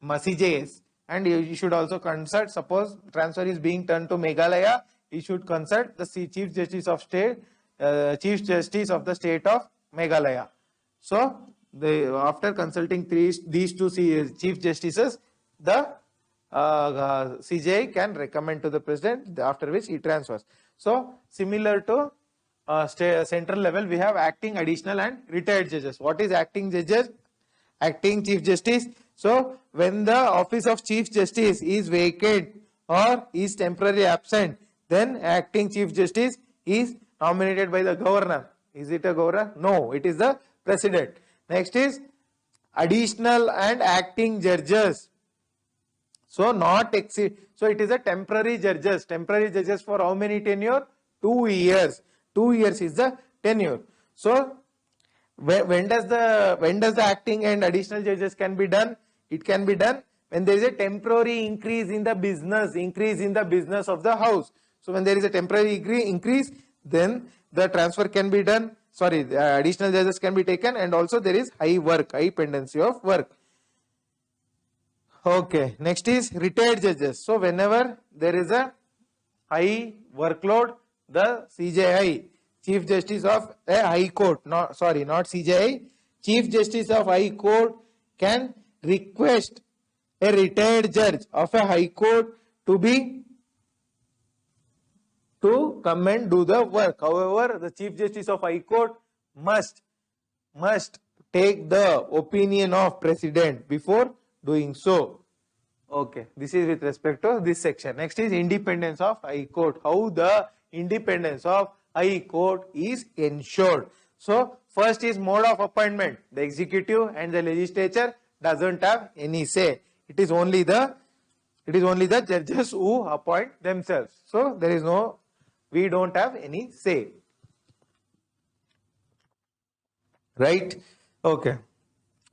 CJS, and you should also consult, suppose transfer is being turned to Meghalaya, he should consult the Chief Justice of State, Chief Justice of the State of Meghalaya. So after consulting these 2 Chief Justices, the CJI can recommend to the President, after which he transfers. So similar to central level, we have acting, additional and retired judges. What is acting judges? Acting Chief Justice. So when the office of Chief Justice is vacant or is temporarily absent, then acting Chief Justice is nominated by the governor. Is it a governor? No, it is the President. Next is additional and acting judges. So it is a temporary judges. Temporary judges for how many tenure? 2 years. 2 years is the tenure. So when does the acting and additional judges can be done? It can be done when there is a temporary increase in the business of the house. So when there is a temporary increase, then the transfer can be done. The additional judges can be taken, and also there is high pendency of work. Okay, next is retired judges. So whenever there is a high workload, the CJI, Chief Justice of a High Court, not CJI, Chief Justice of High Court can request a retired judge of a High Court to come and do the work. However, the Chief Justice of High Court must take the opinion of President before doing so. Okay, this is with respect to this section. Next is independence of High Court. How the independence of High Court is ensured. So first is mode of appointment. The executive and the legislature doesn't have any say. It is only the judges who appoint themselves. So there is no, we don't have any say. Right? Okay.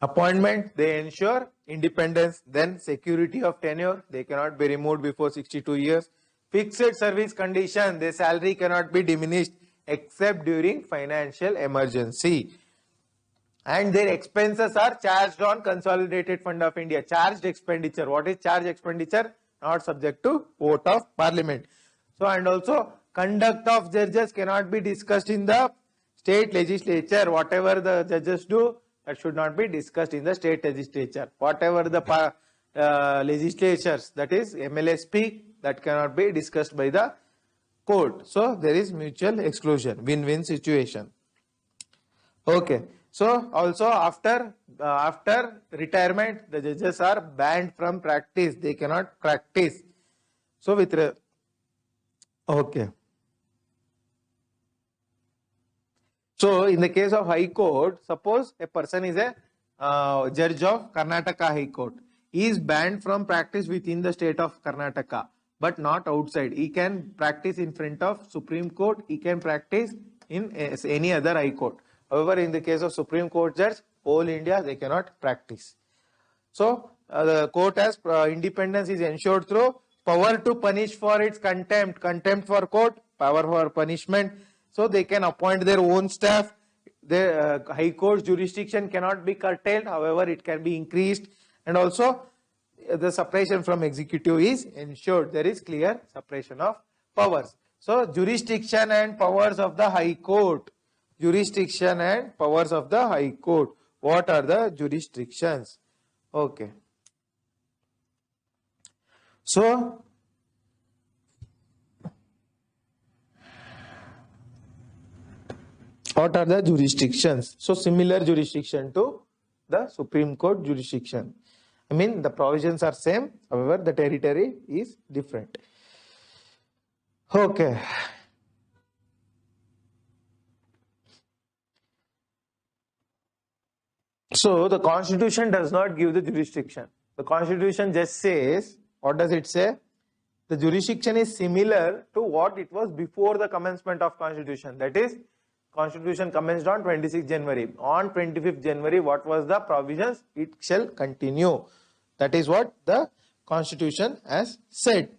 Appointment, they ensure independence, then security of tenure, they cannot be removed before 62 years. Fixed service condition, their salary cannot be diminished except during financial emergency. And their expenses are charged on Consolidated Fund of India. Charged expenditure. What is charged expenditure? Not subject to vote of Parliament. So, and also conduct of judges cannot be discussed in the state legislature. Whatever the judges do, that should not be discussed in the state legislature. Whatever the legislatures, that is MLA speak, that cannot be discussed by the court. So there is mutual exclusion, win-win situation. Okay. So also after retirement, the judges are banned from practice. They cannot practice. So with okay. So in the case of High Court, suppose a person is a judge of Karnataka High Court. He is banned from practice within the state of Karnataka, but not outside. He can practice in front of Supreme Court. He can practice in any other High Court. However, in the case of Supreme Court judge, whole India, they cannot practice. So the court has independence is ensured through power to punish for its contempt for court, power for punishment. So they can appoint their own staff. The High Court jurisdiction cannot be curtailed. However, it can be increased. And also the separation from executive is ensured. There is clear separation of powers. So jurisdiction and powers of the High Court. Jurisdiction and powers of the High Court. What are the jurisdictions? Okay. So what are the jurisdictions? So similar jurisdiction to the Supreme Court jurisdiction. I mean, the provisions are same, however, the territory is different. Okay. So the Constitution does not give the jurisdiction. The Constitution just says, what does it say? The jurisdiction is similar to what it was before the commencement of Constitution. That is, Constitution commenced on 26th January. On 25th January, what was the provisions? It shall continue. That is what the Constitution has said.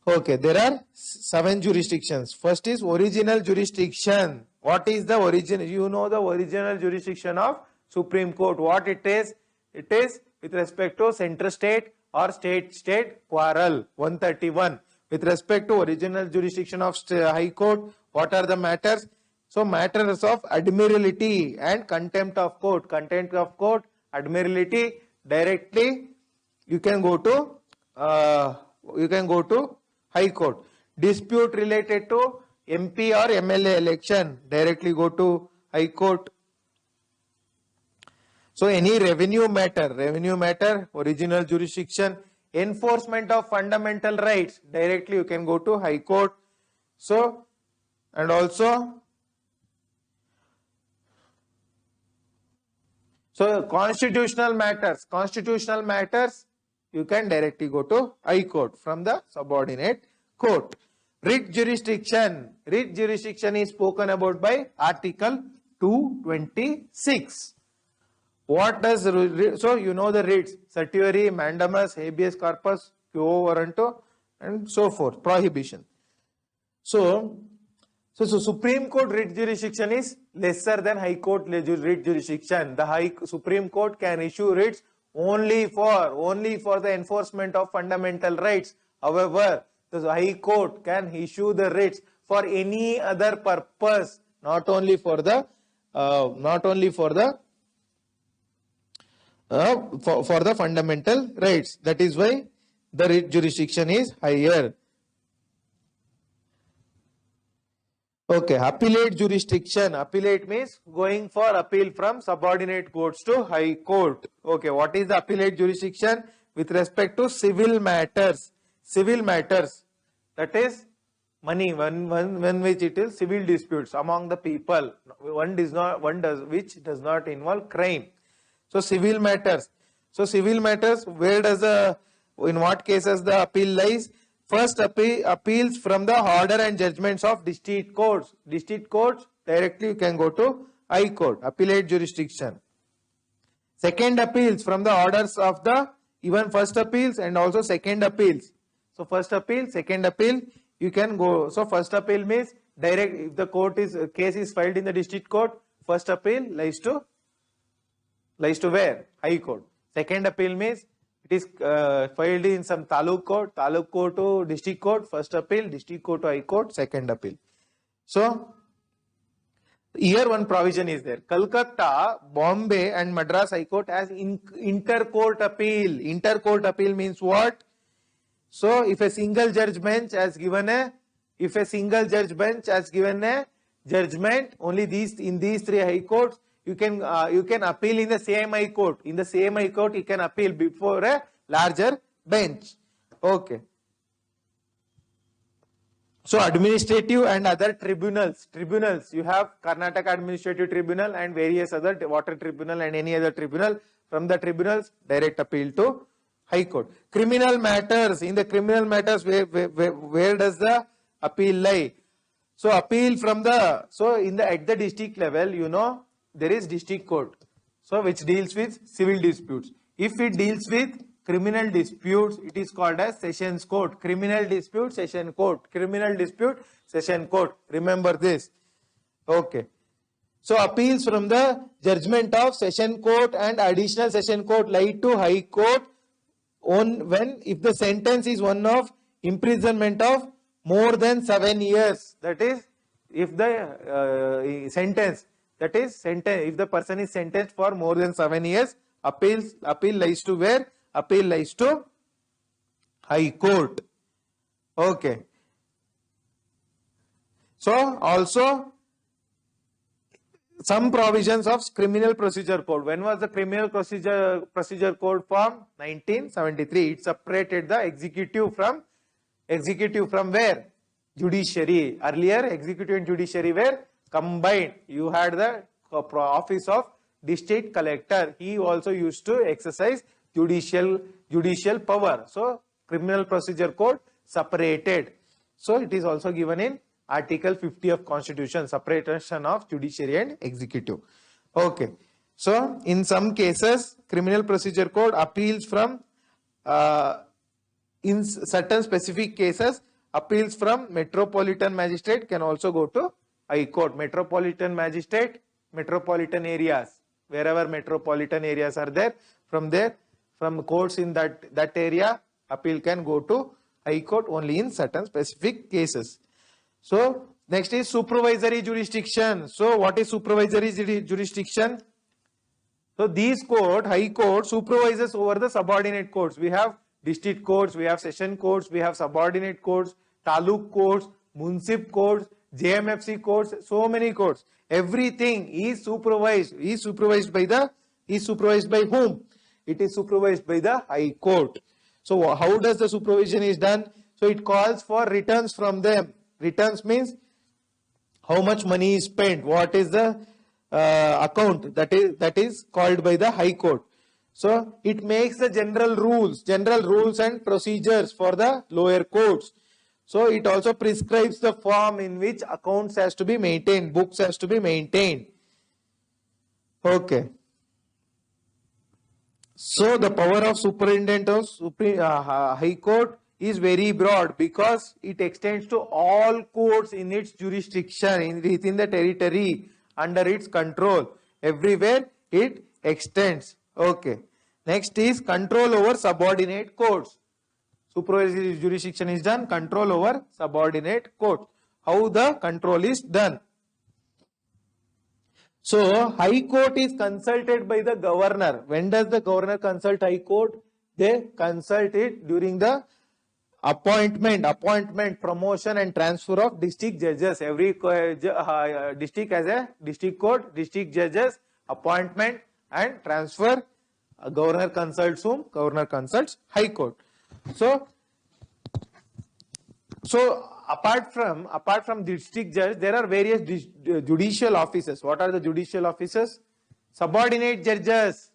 Okay, there are 7 jurisdictions. First is original jurisdiction. What is the original? You know the original jurisdiction of Supreme Court. What it is? It is with respect to central state or state-state quarrel. 131. With respect to original jurisdiction of High Court, what are the matters? So matters of admiralty and contempt of court. Contempt of court, admiralty, directly you can go to High Court. Dispute related to MP or MLA election, directly go to High Court. So any revenue matter, original jurisdiction. Enforcement of fundamental rights, directly you can go to High Court. So, and also, so constitutional matters, you can directly go to High Court from the subordinate court. Writ jurisdiction is spoken about by Article 226. What does, so you know the writs, certiorari, mandamus, habeas corpus, quo warranto, and so forth, prohibition. So Supreme Court writ jurisdiction is lesser than High Court writ jurisdiction. The Supreme Court can issue writs only for the enforcement of fundamental rights. However, the High Court can issue the writs for any other purpose, not only for the fundamental rights. That is why the writ jurisdiction is higher. Okay, appellate jurisdiction. Appellate means going for appeal from subordinate courts to High Court. Okay, what is the appellate jurisdiction? With respect to civil matters. That is money, when which it is civil disputes among the people. Which does not involve crime. So civil matters. So civil matters, where does in what cases the appeal lies? First, appeals from the order and judgments of district courts. District courts, directly you can go to High Court, appellate jurisdiction. Second, appeals from the orders of the even first appeals and also second appeals. So first appeal, second appeal, you can go. So first appeal means direct, if the case is filed in the district court, first appeal lies to where? High Court. Second appeal means it is filed in some taluk court to district court, first appeal, district court to High Court, second appeal. So here one provision is there. Calcutta, Bombay and Madras High Court has inter-court appeal. Inter-court appeal means what? So if a single judge bench has given a judgment, only in these three high courts, you can appeal in the same high court. In the same high court, you can appeal before a larger bench. Okay. So administrative and other tribunals, you have Karnataka Administrative Tribunal and various other water tribunal and any other tribunal. From the tribunals, direct appeal to High Court. Criminal matters, in the criminal matters, where does the appeal lie? So appeal from the, at the district level, there is district court, so which deals with civil disputes. If it deals with criminal disputes, it is called as sessions court. Criminal dispute, session court. Criminal dispute, session court. Remember this. Okay. So appeals from the judgment of session court and additional session court lie to High Court if the sentence is one of imprisonment of more than 7 years. That is, if the if the person is sentenced for more than 7 years, appeal lies to where? Appeal lies to High Court. Okay. So also some provisions of Criminal Procedure Code. When was the Criminal Procedure Code formed? 1973. It separated the executive from where? Judiciary. Earlier, executive and judiciary were combined. You had the office of district collector. He also used to exercise judicial power. So Criminal Procedure Code separated. So it is also given in Article 50 of Constitution, separation of judiciary and executive. Okay. So in some cases, Criminal Procedure Code appeals from in certain specific cases, appeals from Metropolitan Magistrate can also go to High Court. Metropolitan Magistrate, metropolitan areas, wherever metropolitan areas are there, from courts in that area, appeal can go to High Court only in certain specific cases. So next is supervisory jurisdiction. So what is supervisory jurisdiction? So these High Court supervises over the subordinate courts. We have district courts, we have session courts, we have subordinate courts, taluk courts, municip courts, JMFC courts, so many courts. Everything is supervised. Is supervised by whom? It is supervised by the High Court. So how does the supervision is done? So it calls for returns from them. Returns means how much money is spent, what is the account that is called by the High Court. So it makes the general rules and procedures for the lower courts. So it also prescribes the form in which accounts has to be maintained, books has to be maintained. Okay. So the power of superintendent of High Court is very broad because it extends to all courts in its jurisdiction, within the territory, under its control. Everywhere it extends. Okay. Next is control over subordinate courts. Supervisory jurisdiction is done, control over subordinate courts. How the control is done? So High Court is consulted by the governor. When does the governor consult High Court? They consult it during the appointment, promotion and transfer of district judges. Every district has a district court, district judges, appointment and transfer. Governor consults whom? Governor consults High Court. So apart from district judge, there are various judicial offices. What are the judicial offices? Subordinate judges.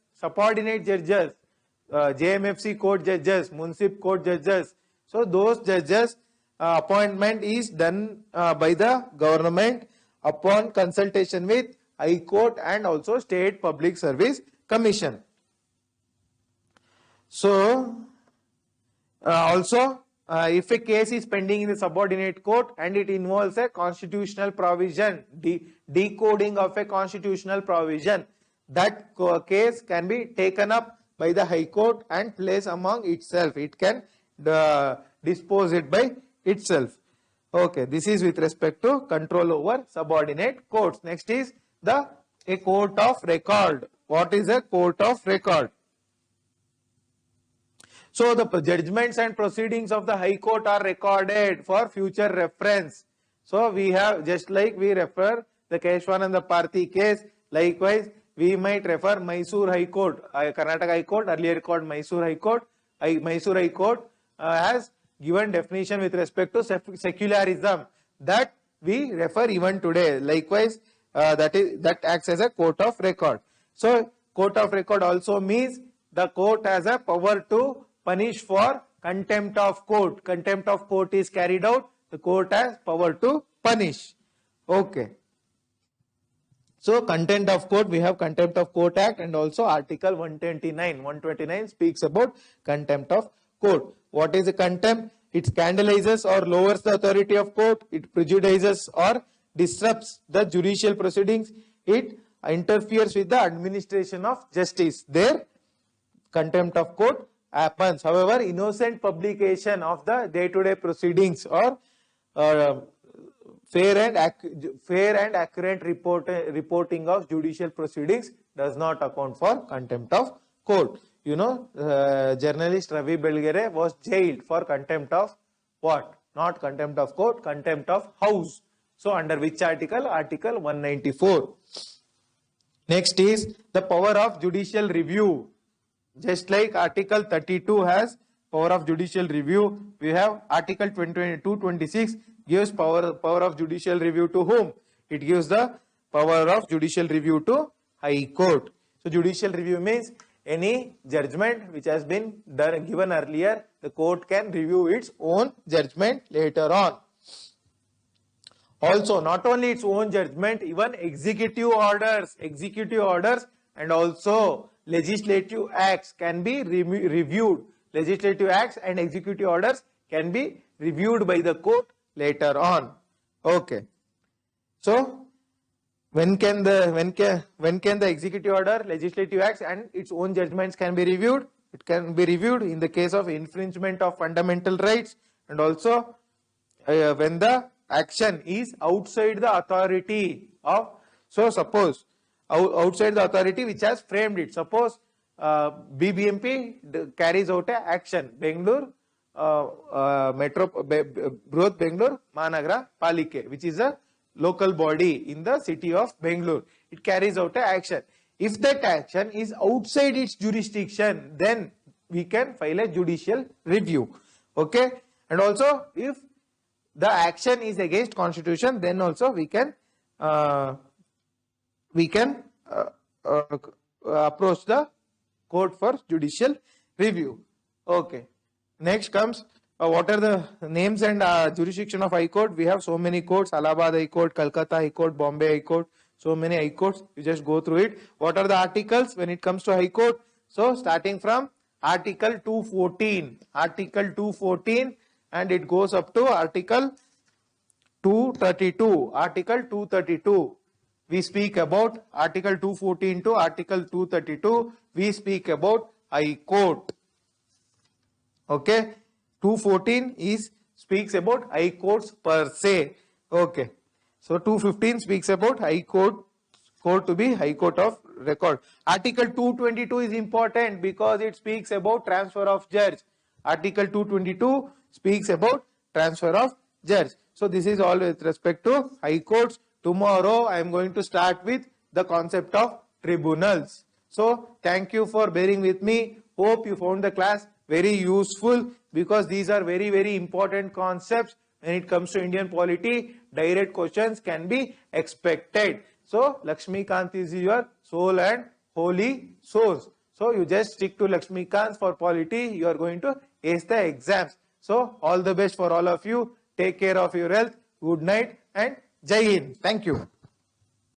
JMFC court judges, municip court judges. So those judges appointment is done by the government upon consultation with High Court and also State Public Service Commission. So also if a case is pending in the subordinate court and it involves a constitutional provision, decoding of a constitutional provision, that case can be taken up by the High Court and placed among itself. It can dispose it by itself. Okay, this is with respect to control over subordinate courts. Next is a court of record. What is a court of record? So the judgments and proceedings of the High Court are recorded for future reference. So we have, just like we refer the Keshwananda Parthi case, likewise we might refer Mysore High Court, Karnataka High Court, earlier called Mysore High Court. Mysore High Court has given definition with respect to secularism that we refer even today. Likewise, that acts as a court of record. So court of record also means the court has a power to punish for contempt of court. Contempt of court is carried out. The court has power to punish. Okay. So contempt of court, we have Contempt of Court Act and also Article 129. 129 speaks about contempt of court. What is a contempt? It scandalizes or lowers the authority of court. It prejudices or disrupts the judicial proceedings. It interferes with the administration of justice. There, contempt of court happens. However, innocent publication of the day-to-day proceedings or fair and accurate reporting of judicial proceedings does not account for contempt of court. You know, journalist Ravi Belgere was jailed for contempt of what? Not contempt of court, contempt of house. So under which article? Article 194. Next is the power of judicial review. Just like Article 32 has power of judicial review, we have Article 226 gives power of judicial review to whom? It gives the power of judicial review to High Court. So judicial review means any judgment which has been given earlier, the court can review its own judgment later on. Also, not only its own judgment, even executive orders and also legislative acts can be reviewed. Legislative acts and executive orders can be reviewed by the court later on. Okay. So when can the executive order, legislative acts and its own judgments can be reviewed? It can be reviewed in the case of infringement of fundamental rights and also when the action is outside the authority of, so suppose outside the authority which has framed it. Suppose BBMP carries out an action, Bangalore Metro, Bruhat Bangalore Mahanagra Palike, which is a local body in the city of Bangalore. It carries out an action. If that action is outside its jurisdiction, then we can file a judicial review. Okay, and also if the action is against constitution, then also we can approach the court for judicial review. Okay. Next comes what are the names and jurisdiction of High Court? We have so many courts: Allahabad High Court, Calcutta High Court, Bombay High Court. So many High Courts. You just go through it. What are the articles when it comes to High Court? So starting from Article 214, and it goes up to Article 232. Article 232. We speak about Article 214 to Article 232. We speak about High Court. Okay. 214 speaks about High Courts per se. Okay. So 215 speaks about High Court to be High Court of Record. Article 222 is important because it speaks about transfer of judge. Article 222 speaks about transfer of judge. So this is all with respect to High Courts. Tomorrow I am going to start with the concept of tribunals. So thank you for bearing with me. Hope you found the class very useful because these are very, very important concepts. When it comes to Indian polity, direct questions can be expected. So Lakshmikant is your sole and holy source. So you just stick to Lakshmikant for polity. You are going to ace the exams. So all the best for all of you. Take care of your health. Good night and Jai Hind. Thank you.